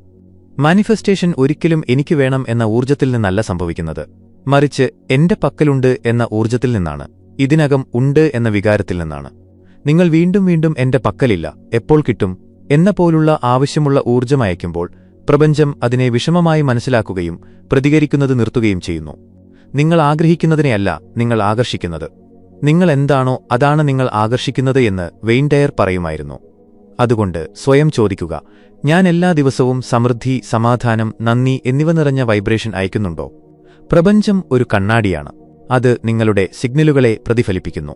മാനിഫെസ്റ്റേഷൻ ഒരിക്കലും എനിക്ക് വേണം എന്ന ഊർജ്ജത്തിൽ നിന്നല്ല സംഭവിക്കുന്നത്, മറിച്ച് എന്റെ പക്കലുണ്ട് എന്ന ഊർജ്ജത്തിൽ നിന്നാണ്. ഇതിനകം ഉണ്ട് എന്ന വികാരത്തിൽ നിന്നാണ്. നിങ്ങൾ വീണ്ടും വീണ്ടും എന്റെ പക്കലില്ല, എപ്പോൾ കിട്ടും എന്ന പോലുള്ള ആവശ്യമുള്ള ഊർജ്ജമയക്കുമ്പോൾ പ്രപഞ്ചം അതിനെ വിഷമമായി മനസ്സിലാക്കുകയും പ്രതികരിക്കുന്നത് നിർത്തുകയും ചെയ്യുന്നു. നിങ്ങൾ ആഗ്രഹിക്കുന്നതിനെയല്ല നിങ്ങൾ ആകർഷിക്കുന്നത്. നിങ്ങൾ എന്താണോ അതാണ് നിങ്ങൾ ആകർഷിക്കുന്നത് എന്ന് വെയിൻ ഡയർ പറയുമായിരുന്നു. അതുകൊണ്ട് സ്വയം ചോദിക്കുക, ഞാൻ എല്ലാ ദിവസവും സമൃദ്ധി, സമാധാനം, നന്ദി എന്നിവ നിറഞ്ഞ വൈബ്രേഷൻ അയക്കുന്നുണ്ടോ? പ്രപഞ്ചം ഒരു കണ്ണാടിയാണ്. അത് നിങ്ങളുടെ സിഗ്നലുകളെ പ്രതിഫലിപ്പിക്കുന്നു.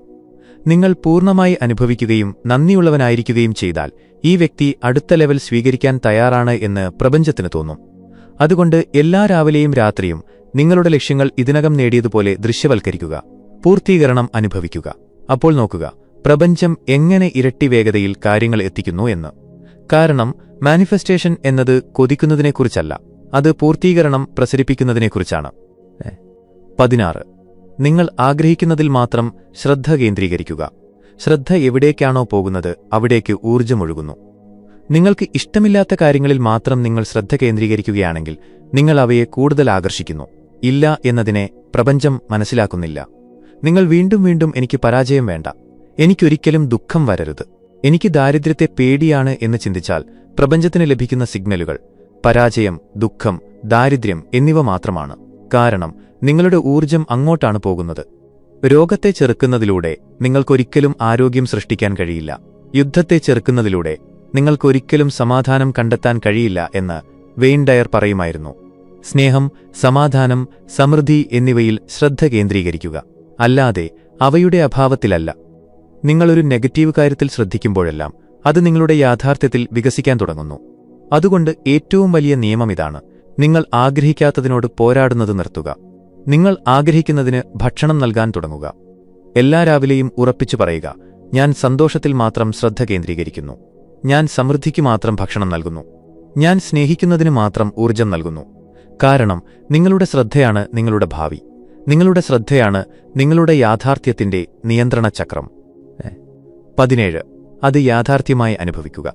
നിങ്ങൾ പൂർണ്ണമായി അനുഭവിക്കുകയും നന്ദിയുള്ളവനായിരിക്കുകയും ചെയ്താൽ ഈ വ്യക്തി അടുത്ത ലെവൽ സ്വീകരിക്കാൻ തയ്യാറാണ് എന്ന് പ്രപഞ്ചത്തിന് തോന്നും. അതുകൊണ്ട് എല്ലാ രാവിലെയും രാത്രിയും നിങ്ങളുടെ ലക്ഷ്യങ്ങൾ ഇതിനകം നേടിയതുപോലെ ദൃശ്യവൽക്കരിക്കുക, പൂർത്തീകരണം അനുഭവിക്കുക. അപ്പോൾ നോക്കുക പ്രപഞ്ചം എങ്ങനെ ഇരട്ടി വേഗതയിൽ കാര്യങ്ങൾ എത്തിക്കുന്നു എന്ന്. കാരണം മാനിഫെസ്റ്റേഷൻ എന്നത് കൊതിക്കുന്നതിനെക്കുറിച്ചല്ല, അത് പൂർത്തീകരണം പ്രസരിപ്പിക്കുന്നതിനെക്കുറിച്ചാണ്. 16. നിങ്ങൾ ആഗ്രഹിക്കുന്നതിൽ മാത്രം ശ്രദ്ധ കേന്ദ്രീകരിക്കുക. ശ്രദ്ധ എവിടേക്കാണോ പോകുന്നത് അവിടേക്ക് ഊർജ്ജമൊഴുകുന്നു. നിങ്ങൾക്ക് ഇഷ്ടമില്ലാത്ത കാര്യങ്ങളിൽ മാത്രം നിങ്ങൾ ശ്രദ്ധ കേന്ദ്രീകരിക്കുകയാണെങ്കിൽ നിങ്ങൾ അവയെ കൂടുതൽ ആകർഷിക്കുന്നു. ഇല്ല എന്നതിനെ പ്രപഞ്ചം മനസ്സിലാക്കുന്നില്ല. നിങ്ങൾ വീണ്ടും വീണ്ടും എനിക്ക് പരാജയം വേണ്ട, എനിക്കൊരിക്കലും ദുഃഖം വരരുത്, എനിക്ക് ദാരിദ്ര്യത്തെ പേടിയാണ് എന്ന് ചിന്തിച്ചാൽ പ്രപഞ്ചത്തിന് ലഭിക്കുന്ന സിഗ്നലുകൾ പരാജയം, ദുഃഖം, ദാരിദ്ര്യം എന്നിവ മാത്രമാണ്. കാരണം നിങ്ങളുടെ ഊർജ്ജം അങ്ങോട്ടാണ് പോകുന്നത്. രോഗത്തെ ചെറുക്കുന്നതിലൂടെ നിങ്ങൾക്കൊരിക്കലും ആരോഗ്യം സൃഷ്ടിക്കാൻ കഴിയില്ല. യുദ്ധത്തെ ചെറുക്കുന്നതിലൂടെ നിങ്ങൾക്കൊരിക്കലും സമാധാനം കണ്ടെത്താൻ കഴിയില്ല എന്ന് വെയിൻ ഡയർ പറയുമായിരുന്നു. സ്നേഹം, സമാധാനം, സമൃദ്ധി എന്നിവയിൽ ശ്രദ്ധ കേന്ദ്രീകരിക്കുക, അല്ലാതെ അവയുടെ അഭാവത്തിലല്ല. നിങ്ങളൊരു നെഗറ്റീവ് കാര്യത്തിൽ ശ്രദ്ധിക്കുമ്പോഴെല്ലാം അത് നിങ്ങളുടെ യാഥാർത്ഥ്യത്തിൽ വികസിക്കാൻ തുടങ്ങുന്നു. അതുകൊണ്ട് ഏറ്റവും വലിയ നിയമം ഇതാണ്: നിങ്ങൾ ആഗ്രഹിക്കാത്തതിനോട് പോരാടുന്നത് നിർത്തുക. നിങ്ങൾ ആഗ്രഹിക്കുന്നതിന് ഭക്ഷണം നൽകാൻ തുടങ്ങുക. എല്ലാ രാവിലെയും ഉറപ്പിച്ചു പറയുക, ഞാൻ സന്തോഷത്തിൽ മാത്രം ശ്രദ്ധ കേന്ദ്രീകരിക്കുന്നു, ഞാൻ സമൃദ്ധിക്ക് മാത്രം ഭക്ഷണം നൽകുന്നു, ഞാൻ സ്നേഹിക്കുന്നതിന് മാത്രം ഊർജ്ജം നൽകുന്നു. കാരണം നിങ്ങളുടെ ശ്രദ്ധയാണ് നിങ്ങളുടെ ഭാവി. നിങ്ങളുടെ ശ്രദ്ധയാണ് നിങ്ങളുടെ യാഥാർത്ഥ്യത്തിന്റെ നിയന്ത്രണ ചക്രം. 17. അത് യാഥാർത്ഥ്യമായി അനുഭവിക്കുക.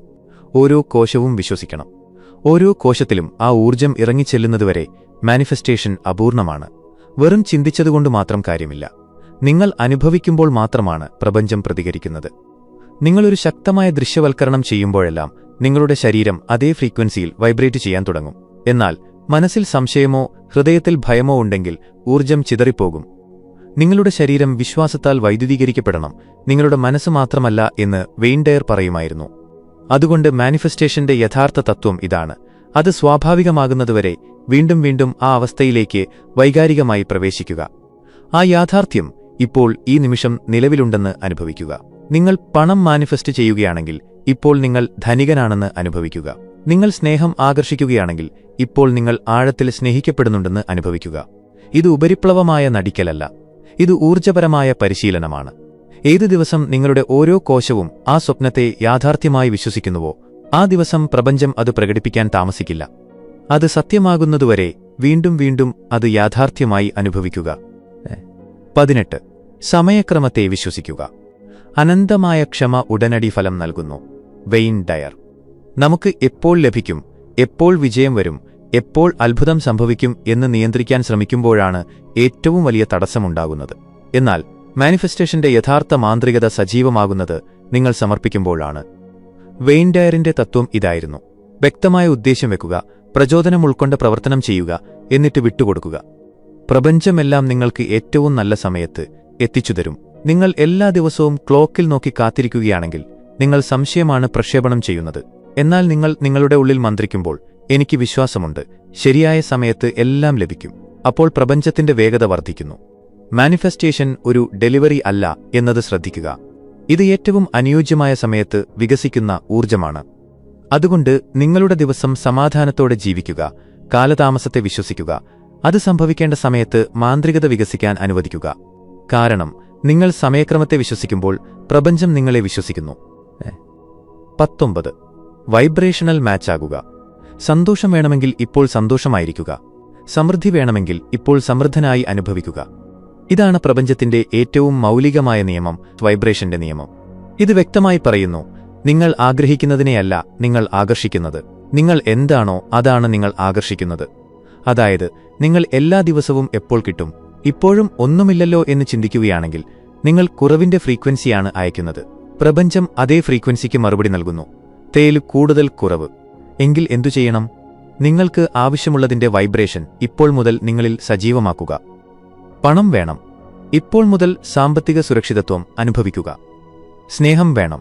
ഓരോ കോശവും വിശ്വസിക്കണം. ഓരോ കോശത്തിലും ആ ഊർജ്ജം ഇറങ്ങിച്ചെല്ലുന്നതുവരെ മാനിഫെസ്റ്റേഷൻ അപൂർണമാണ്. വെറും ചിന്തിച്ചതുകൊണ്ട് മാത്രം കാര്യമില്ല. നിങ്ങൾ അനുഭവിക്കുമ്പോൾ മാത്രമാണ് പ്രപഞ്ചം പ്രതികരിക്കുന്നത്. നിങ്ങളൊരു ശക്തമായ ദൃശ്യവൽക്കരണം ചെയ്യുമ്പോഴെല്ലാം നിങ്ങളുടെ ശരീരം അതേ ഫ്രീക്വൻസിയിൽ വൈബ്രേറ്റ് ചെയ്യാൻ തുടങ്ങും. എന്നാൽ മനസ്സിൽ സംശയമോ ഹൃദയത്തിൽ ഭയമോ ഉണ്ടെങ്കിൽ ഊർജ്ജം ചിതറിപ്പോകും. നിങ്ങളുടെ ശരീരം വിശ്വാസത്താൽ വൈദ്യുതീകരിക്കപ്പെടണം, നിങ്ങളുടെ മനസ്സ് മാത്രമല്ല എന്ന് വെയിൻ ഡയർ പറയുമായിരുന്നു. അതുകൊണ്ട് മാനിഫെസ്റ്റേഷന്റെ യഥാർത്ഥ തത്വം ഇതാണ്: അത് സ്വാഭാവികമാകുന്നതുവരെ വീണ്ടും വീണ്ടും ആ അവസ്ഥയിലേക്ക് വൈകാരികമായി പ്രവേശിക്കുക. ആ യാഥാർത്ഥ്യം ഇപ്പോൾ ഈ നിമിഷം നിലവിലുണ്ടെന്ന് അനുഭവിക്കുക. നിങ്ങൾ പണം മാനിഫെസ്റ്റ് ചെയ്യുകയാണെങ്കിൽ ഇപ്പോൾ നിങ്ങൾ ധനികനാണെന്ന് അനുഭവിക്കുക. നിങ്ങൾ സ്നേഹം ആകർഷിക്കുകയാണെങ്കിൽ ഇപ്പോൾ നിങ്ങൾ ആഴത്തിൽ സ്നേഹിക്കപ്പെടുന്നുണ്ടെന്ന് അനുഭവിക്കുക. ഇത് ഉപരിപ്ലവമായ നടിക്കലല്ല, ഇത് ഊർജ്ജപരമായ പരിശീലനമാണ്. ഏതു ദിവസം നിങ്ങളുടെ ഓരോ കോശവും ആ സ്വപ്നത്തെ യാഥാർത്ഥ്യമായി വിശ്വസിക്കുന്നുവോ ആ ദിവസം പ്രപഞ്ചം അത് പ്രകടിപ്പിക്കാൻ താമസിക്കില്ല. അത് സത്യമാകുന്നതുവരെ വീണ്ടും വീണ്ടും അത് യാഥാർത്ഥ്യമായി അനുഭവിക്കുക. 18. സമയക്രമത്തെ വിശ്വസിക്കുക. അനന്തമായ ക്ഷമ ഉടനടി ഫലം നൽകുന്നു. Wayne Dyer. നമുക്ക് എപ്പോൾ ലഭിക്കും, എപ്പോൾ വിജയം വരും, എപ്പോൾ അത്ഭുതം സംഭവിക്കും എന്ന് നിയന്ത്രിക്കാൻ ശ്രമിക്കുമ്പോഴാണ് ഏറ്റവും വലിയ തടസ്സമുണ്ടാകുന്നത്. എന്നാൽ മാനിഫെസ്റ്റേഷന്റെ യഥാർത്ഥ മാന്ത്രികത സജീവമാകുന്നത് നിങ്ങൾ സമർപ്പിക്കുമ്പോഴാണ്. വെയിൻ ഡയറിന്റെ തത്വം ഇതായിരുന്നു: വ്യക്തമായ ഉദ്ദേശ്യം വെക്കുക, പ്രചോദനം ഉൾക്കൊണ്ട പ്രവർത്തനം ചെയ്യുക, എന്നിട്ട് വിട്ടുകൊടുക്കുക. പ്രപഞ്ചമെല്ലാം നിങ്ങൾക്ക് ഏറ്റവും നല്ല സമയത്ത് എത്തിച്ചുതരും. നിങ്ങൾ എല്ലാ ദിവസവും ക്ലോക്കിൽ നോക്കി കാത്തിരിക്കുകയാണെങ്കിൽ നിങ്ങൾ സംശയമാണ് പ്രക്ഷേപണം ചെയ്യുന്നത്. എന്നാൽ നിങ്ങൾ നിങ്ങളുടെ ഉള്ളിൽ മന്ത്രിക്കുമ്പോൾ, എനിക്ക് വിശ്വാസമുണ്ട്, ശരിയായ സമയത്ത് എല്ലാം ലഭിക്കും, അപ്പോൾ പ്രപഞ്ചത്തിന്റെ വേഗത വർദ്ധിക്കുന്നു. മാനിഫെസ്റ്റേഷൻ ഒരു ഡെലിവറി അല്ല എന്നത് ശ്രദ്ധിക്കുക. ഇത് ഏറ്റവും അനുയോജ്യമായ സമയത്ത് വികസിക്കുന്ന ഊർജ്ജമാണ്. അതുകൊണ്ട് നിങ്ങളുടെ ദിവസം സമാധാനത്തോടെ ജീവിക്കുക, കാലതാമസത്തെ വിശ്വസിക്കുക, അത് സംഭവിക്കേണ്ട സമയത്ത് മാന്ത്രികത വികസിക്കാൻ അനുവദിക്കുക. കാരണം നിങ്ങൾ സമയക്രമത്തെ വിശ്വസിക്കുമ്പോൾ പ്രപഞ്ചം നിങ്ങളെ വിശ്വസിക്കുന്നു. 19. വൈബ്രേഷണൽ മാച്ചാകുക. സന്തോഷം വേണമെങ്കിൽ ഇപ്പോൾ സന്തോഷമായിരിക്കുക. സമൃദ്ധി വേണമെങ്കിൽ ഇപ്പോൾ സമൃദ്ധനായി അനുഭവിക്കുക. ഇതാണ് പ്രപഞ്ചത്തിന്റെ ഏറ്റവും മൗലികമായ നിയമം, വൈബ്രേഷന്റെ നിയമം. ഇത് വ്യക്തമായി പറയുന്നു: നിങ്ങൾ ആഗ്രഹിക്കുന്നതിനെയല്ല നിങ്ങൾ ആകർഷിക്കുന്നത്. നിങ്ങൾ എന്താണോ അതാണ് നിങ്ങൾ ആകർഷിക്കുന്നത്. അതായത് നിങ്ങൾ എല്ലാ ദിവസവും എപ്പോൾ കിട്ടും, ഇപ്പോഴും ഒന്നുമില്ലല്ലോ എന്ന് ചിന്തിക്കുകയാണെങ്കിൽ നിങ്ങൾ കുറവിന്റെ ഫ്രീക്വൻസിയാണ് അയക്കുന്നത്. പ്രപഞ്ചം അതേ ഫ്രീക്വൻസിക്ക് മറുപടി നൽകുന്നു: തേല് കൂടുതൽ കുറവ്. എങ്കിൽ എന്തു ചെയ്യണം? നിങ്ങൾക്ക് ആവശ്യമുള്ളതിന്റെ വൈബ്രേഷൻ ഇപ്പോൾ മുതൽ നിങ്ങളിൽ സജീവമാക്കുക. പണം വേണം, ഇപ്പോൾ മുതൽ സാമ്പത്തിക സുരക്ഷിതത്വം അനുഭവിക്കുക. സ്നേഹം വേണം,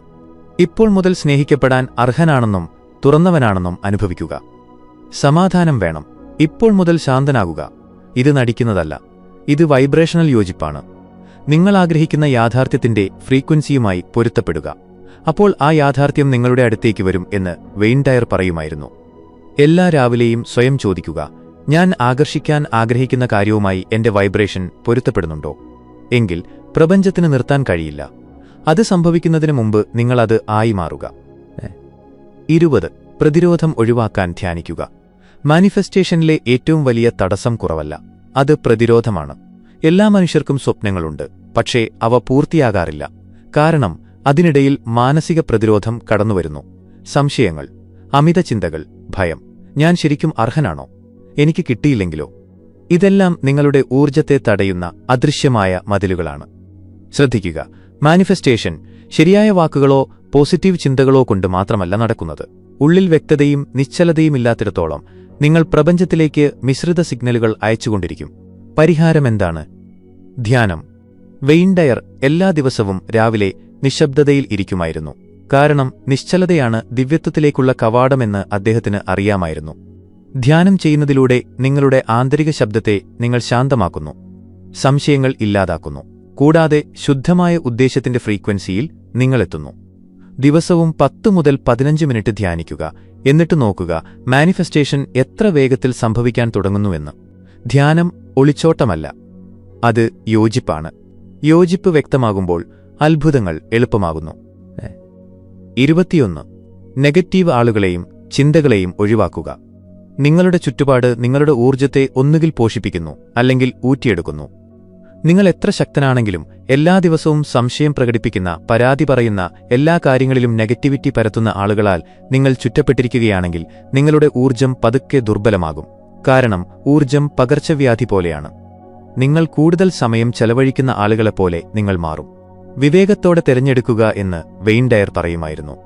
ഇപ്പോൾ മുതൽ സ്നേഹിക്കപ്പെടാൻ അർഹനാണെന്നും തുറന്നവനാണെന്നും അനുഭവിക്കുക. സമാധാനം വേണം, ഇപ്പോൾ മുതൽ ശാന്തനാകുക. ഇത് നടിക്കുന്നതല്ല, ഇത് വൈബ്രേഷണൽ യോജിപ്പാണ്. നിങ്ങൾ ആഗ്രഹിക്കുന്ന യാഥാർത്ഥ്യത്തിന്റെ ഫ്രീക്വൻസിയുമായി പൊരുത്തപ്പെടുക. അപ്പോൾ ആ യാഥാർത്ഥ്യം നിങ്ങളുടെ അടുത്തേക്ക് വരും എന്ന് വെയിൻ ഡയർ പറയുമായിരുന്നു. എല്ലാ രാവിലെയും സ്വയം ചോദിക്കുക, ഞാൻ ആകർഷിക്കാൻ ആഗ്രഹിക്കുന്ന കാര്യവുമായി എന്റെ വൈബ്രേഷൻ പൊരുത്തപ്പെടുന്നുണ്ടോ? എങ്കിൽ പ്രപഞ്ചത്തിന് നിർത്താൻ കഴിയില്ല. അത് സംഭവിക്കുന്നതിന് മുമ്പ് നിങ്ങളത് ആയി മാറുക. 20 പ്രതിരോധം ഒഴിവാക്കാൻ ധ്യാനിക്കുക. മാനിഫെസ്റ്റേഷനിലെ ഏറ്റവും വലിയ തടസ്സം കുറവല്ല, അത് പ്രതിരോധമാണ്. എല്ലാ മനുഷ്യർക്കും സ്വപ്നങ്ങളുണ്ട്, പക്ഷേ അവ പൂർത്തിയാകാറില്ല. കാരണം അതിനിടയിൽ മാനസിക പ്രതിരോധം കടന്നുവരുന്നു. സംശയങ്ങൾ, അമിത ചിന്തകൾ, ഭയം. ഞാൻ ശരിക്കും അർഹനാണോ? എനിക്ക് കിട്ടിയില്ലെങ്കിലോ? ഇതെല്ലാം നിങ്ങളുടെ ഊർജ്ജത്തെ തടയുന്ന അദൃശ്യമായ മതിലുകളാണ്. ശ്രദ്ധിക്കുക, മാനിഫെസ്റ്റേഷൻ ശരിയായ വാക്കുകളോ പോസിറ്റീവ് ചിന്തകളോ കൊണ്ട് മാത്രമല്ല നടക്കുന്നത്. ഉള്ളിൽ വ്യക്തതയും നിശ്ചലതയുമില്ലാത്തിടത്തോളം നിങ്ങൾ പ്രപഞ്ചത്തിലേക്ക് മിശ്രിത സിഗ്നലുകൾ അയച്ചുകൊണ്ടിരിക്കും. പരിഹാരമെന്താണ്? ധ്യാനം. വെയിൻ ഡയർ എല്ലാ ദിവസവും രാവിലെ നിശബ്ദതയിൽ ഇരിക്കുമായിരുന്നു. കാരണം നിശ്ചലതയാണ് ദിവ്യത്വത്തിലേക്കുള്ള കവാടമെന്ന് അദ്ദേഹത്തിന് അറിയാമായിരുന്നു. ധ്യാനം ചെയ്യുന്നതിലൂടെ നിങ്ങളുടെ ആന്തരിക ശബ്ദത്തെ നിങ്ങൾ ശാന്തമാക്കുന്നു, സംശയങ്ങൾ ഇല്ലാതാക്കുന്നു, കൂടാതെ ശുദ്ധമായ ഉദ്ദേശത്തിന്റെ ഫ്രീക്വൻസിയിൽ നിങ്ങളെത്തുന്നു. ദിവസവും 10 മുതൽ 15 മിനിറ്റ് ധ്യാനിക്കുക. എന്നിട്ട് നോക്കുക മാനിഫെസ്റ്റേഷൻ എത്ര വേഗത്തിൽ സംഭവിക്കാൻ തുടങ്ങുന്നുവെന്ന്. ധ്യാനം ഒളിച്ചോട്ടമല്ല, അത് യോജിപ്പാണ്. യോജിപ്പ് വ്യക്തമാകുമ്പോൾ അത്ഭുതങ്ങൾ എളുപ്പമാകുന്നു. 21 നെഗറ്റീവ് ആളുകളെയും ചിന്തകളെയും ഒഴിവാക്കുക. നിങ്ങളുടെ ചുറ്റുപാട് നിങ്ങളുടെ ഊർജ്ജത്തെ ഒന്നുകിൽ പോഷിപ്പിക്കുന്നു അല്ലെങ്കിൽ ഊറ്റിയെടുക്കുന്നു. നിങ്ങൾ എത്ര ശക്തനാണെങ്കിലും എല്ലാ ദിവസവും സംശയം പ്രകടിപ്പിക്കുന്ന, പരാതി പറയുന്ന, എല്ലാ കാര്യങ്ങളിലും നെഗറ്റിവിറ്റി പരത്തുന്ന ആളുകളാൽ നിങ്ങൾ ചുറ്റപ്പെട്ടിരിക്കുകയാണെങ്കിൽ നിങ്ങളുടെ ഊർജ്ജം പതുക്കെ ദുർബലമാകും. കാരണം ഊർജ്ജം പകർച്ചവ്യാധി പോലെയാണ്. നിങ്ങൾ കൂടുതൽ സമയം ചെലവഴിക്കുന്ന ആളുകളെപ്പോലെ നിങ്ങൾ മാറും. വിവേകത്തോടെ തിരഞ്ഞെടുക്കുക എന്ന് വെയിൻ ഡയർ പറയുമായിരുന്നു.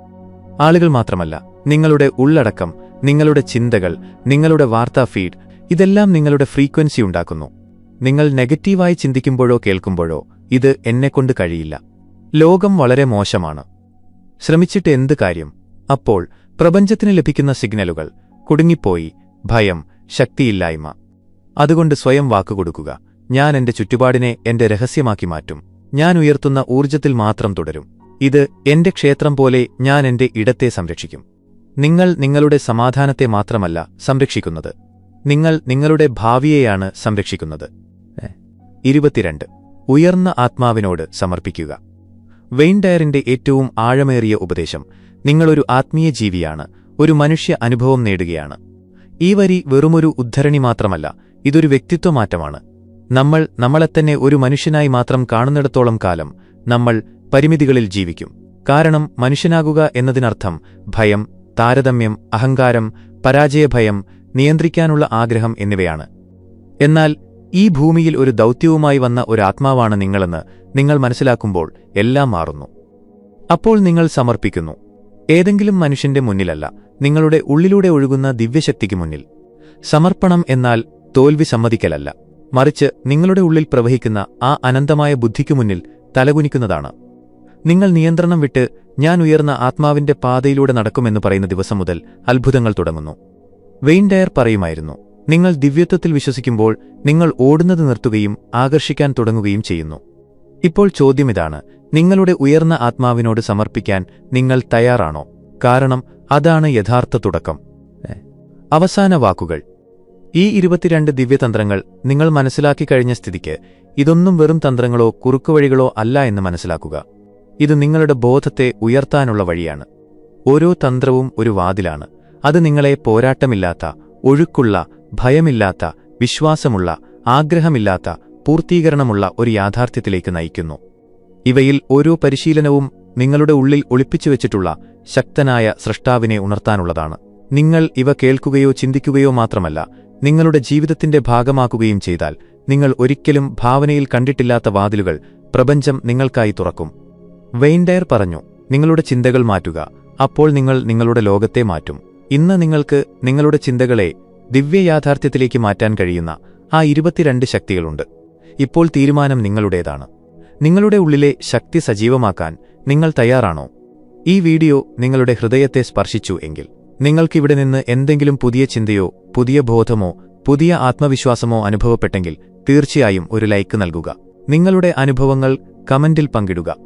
ആളുകൾ മാത്രമല്ല, നിങ്ങളുടെ ഉള്ളടക്കം, നിങ്ങളുടെ ചിന്തകൾ, നിങ്ങളുടെ വാർത്താ ഫീഡ്, ഇതെല്ലാം നിങ്ങളുടെ ഫ്രീക്വൻസി ഉണ്ടാക്കുന്നു. നിങ്ങൾ നെഗറ്റീവായി ചിന്തിക്കുമ്പോഴോ കേൾക്കുമ്പോഴോ ഇത് എന്നെക്കൊണ്ട് കഴിയില്ല, ലോകം വളരെ മോശമാണ്, ശ്രമിച്ചിട്ട് എന്ത് കാര്യം? അപ്പോൾ പ്രപഞ്ചത്തിന് ലഭിക്കുന്ന സിഗ്നലുകൾ കുടുങ്ങിപ്പോയി, ഭയം, ശക്തിയില്ലായ്മ. അതുകൊണ്ട് സ്വയം വാക്കുകൊടുക്കുക, ഞാൻ എന്റെ ചുറ്റുപാടിനെ എന്റെ രഹസ്യമാക്കി മാറ്റും. ഞാൻ ഉയർത്തുന്ന ഊർജ്ജത്തിൽ മാത്രം തുടരും. ഇത് എന്റെ ക്ഷേത്രം പോലെ, ഞാൻ എന്റെ ഇടത്തെ സംരക്ഷിക്കും. നിങ്ങൾ നിങ്ങളുടെ സമാധാനത്തെ മാത്രമല്ല സംരക്ഷിക്കുന്നത്, നിങ്ങൾ നിങ്ങളുടെ ഭാവിയെയാണ് സംരക്ഷിക്കുന്നത്. 22 ഉയർന്ന ആത്മാവിനോട് സമർപ്പിക്കുക. വെയിൻ ഡയറിന്റെ ഏറ്റവും ആഴമേറിയ ഉപദേശം, നിങ്ങളൊരു ആത്മീയ ജീവിയാണ്, ഒരു മനുഷ്യ അനുഭവം നേടുകയാണ്. ഈ വരി വെറുമൊരു ഉദ്ധരണി മാത്രമല്ല, ഇതൊരു വ്യക്തിത്വമാറ്റമാണ്. നമ്മൾ നമ്മളെത്തന്നെ ഒരു മനുഷ്യനായി മാത്രം കാണുന്നിടത്തോളം കാലം നമ്മൾ പരിമിതികളിൽ ജീവിക്കും. കാരണം മനുഷ്യനാകുക എന്നതിനർത്ഥം ഭയം, താരതമ്യം, അഹങ്കാരം, പരാജയഭയം, നിയന്ത്രിക്കാനുള്ള ആഗ്രഹം എന്നിവയാണ്. എന്നാൽ ഈ ഭൂമിയിൽ ഒരു ദൗത്യവുമായി വന്ന ഒരാത്മാവാണ് നിങ്ങളെന്ന് നിങ്ങൾ മനസ്സിലാക്കുമ്പോൾ എല്ലാം മാറുന്നു. അപ്പോൾ നിങ്ങൾ സമർപ്പിക്കുന്നു, ഏതെങ്കിലും മനുഷ്യന്റെ മുന്നിലല്ല, നിങ്ങളുടെ ഉള്ളിലൂടെ ഒഴുകുന്ന ദിവ്യശക്തിക്ക് മുന്നിൽ. സമർപ്പണം എന്നാൽ തോൽവി സമ്മതിക്കലല്ല, മറിച്ച് നിങ്ങളുടെ ഉള്ളിൽ പ്രവഹിക്കുന്ന ആ അനന്തമായ ബുദ്ധിക്കു മുന്നിൽ തലകുനിക്കുന്നതാണ്. നിങ്ങൾ നിയന്ത്രണം വിട്ട് ഞാൻ ഉയർന്ന ആത്മാവിന്റെ പാതയിലൂടെ നടക്കുമെന്ന് പറയുന്ന ദിവസം മുതൽ അത്ഭുതങ്ങൾ തുടങ്ങുന്നു. വെയിൻ ഡയർ പറയുമായിരുന്നു, നിങ്ങൾ ദിവ്യത്വത്തിൽ വിശ്വസിക്കുമ്പോൾ നിങ്ങൾ ഓടുന്നത് നിർത്തുകയും ആകർഷിക്കാൻ തുടങ്ങുകയും ചെയ്യുന്നു. ഇപ്പോൾ ചോദ്യമിതാണ്, നിങ്ങളുടെ ഉയർന്ന ആത്മാവിനോട് സമർപ്പിക്കാൻ നിങ്ങൾ തയ്യാറാണോ? കാരണം അതാണ് യഥാർത്ഥ തുടക്കം. അവസാന വാക്കുകൾ. ഈ 22 ദിവ്യതന്ത്രങ്ങൾ നിങ്ങൾ മനസ്സിലാക്കി കഴിഞ്ഞ സ്ഥിതിക്ക് ഇതൊന്നും വെറും തന്ത്രങ്ങളോ കുറുക്കുവഴികളോ അല്ല എന്ന് മനസ്സിലാക്കുക. ഇത് നിങ്ങളുടെ ബോധത്തെ ഉയർത്താനുള്ള വഴിയാണ്. ഓരോ തന്ത്രവും ഒരു വാതിലാണ്. അത് നിങ്ങളെ പോരാട്ടമില്ലാത്ത, ഒഴുക്കുള്ള, ഭയമില്ലാത്ത, വിശ്വാസമുള്ള, ആഗ്രഹമില്ലാത്ത, പൂർത്തീകരണമുള്ള ഒരു യാഥാർത്ഥ്യത്തിലേക്ക് നയിക്കുന്നു. ഇവയിൽ ഓരോ പരിശീലനവും നിങ്ങളുടെ ഉള്ളിൽ ഒളിപ്പിച്ചുവെച്ചിട്ടുള്ള ശക്തനായ സ്രഷ്ടാവിനെ ഉണർത്താനുള്ളതാണ്. നിങ്ങൾ ഇവ കേൾക്കുകയോ ചിന്തിക്കുകയോ മാത്രമല്ല, നിങ്ങളുടെ ജീവിതത്തിന്റെ ഭാഗമാക്കുകയും ചെയ്താൽ നിങ്ങൾ ഒരിക്കലും ഭാവനയിൽ കണ്ടിട്ടില്ലാത്ത വാതിലുകൾ പ്രപഞ്ചം നിങ്ങൾക്കായി തുറക്കും. വെയിൻ ഡയർ പറഞ്ഞു, നിങ്ങളുടെ ചിന്തകൾ മാറ്റുക, അപ്പോൾ നിങ്ങൾ നിങ്ങളുടെ ലോകത്തെ മാറ്റും. ഇന്ന് നിങ്ങൾക്ക് നിങ്ങളുടെ ചിന്തകളെ ദിവ്യയാഥാർത്ഥ്യത്തിലേക്ക് മാറ്റാൻ കഴിയുന്ന ആ 22 ശക്തികളുണ്ട്. ഇപ്പോൾ തീരുമാനം നിങ്ങളുടേതാണ്. നിങ്ങളുടെ ഉള്ളിലെ ശക്തി സജീവമാക്കാൻ നിങ്ങൾ തയ്യാറാണോ? ഈ വീഡിയോ നിങ്ങളുടെ ഹൃദയത്തെ സ്പർശിച്ചു എങ്കിൽ, നിങ്ങൾക്കിവിടെ നിന്ന് എന്തെങ്കിലും പുതിയ ചിന്തയോ പുതിയ ബോധമോ പുതിയ ആത്മവിശ്വാസമോ അനുഭവപ്പെട്ടെങ്കിൽ തീർച്ചയായും ഒരു ലൈക്ക് നൽകുക. നിങ്ങളുടെ അനുഭവങ്ങൾ കമന്റിൽ പങ്കിടുക.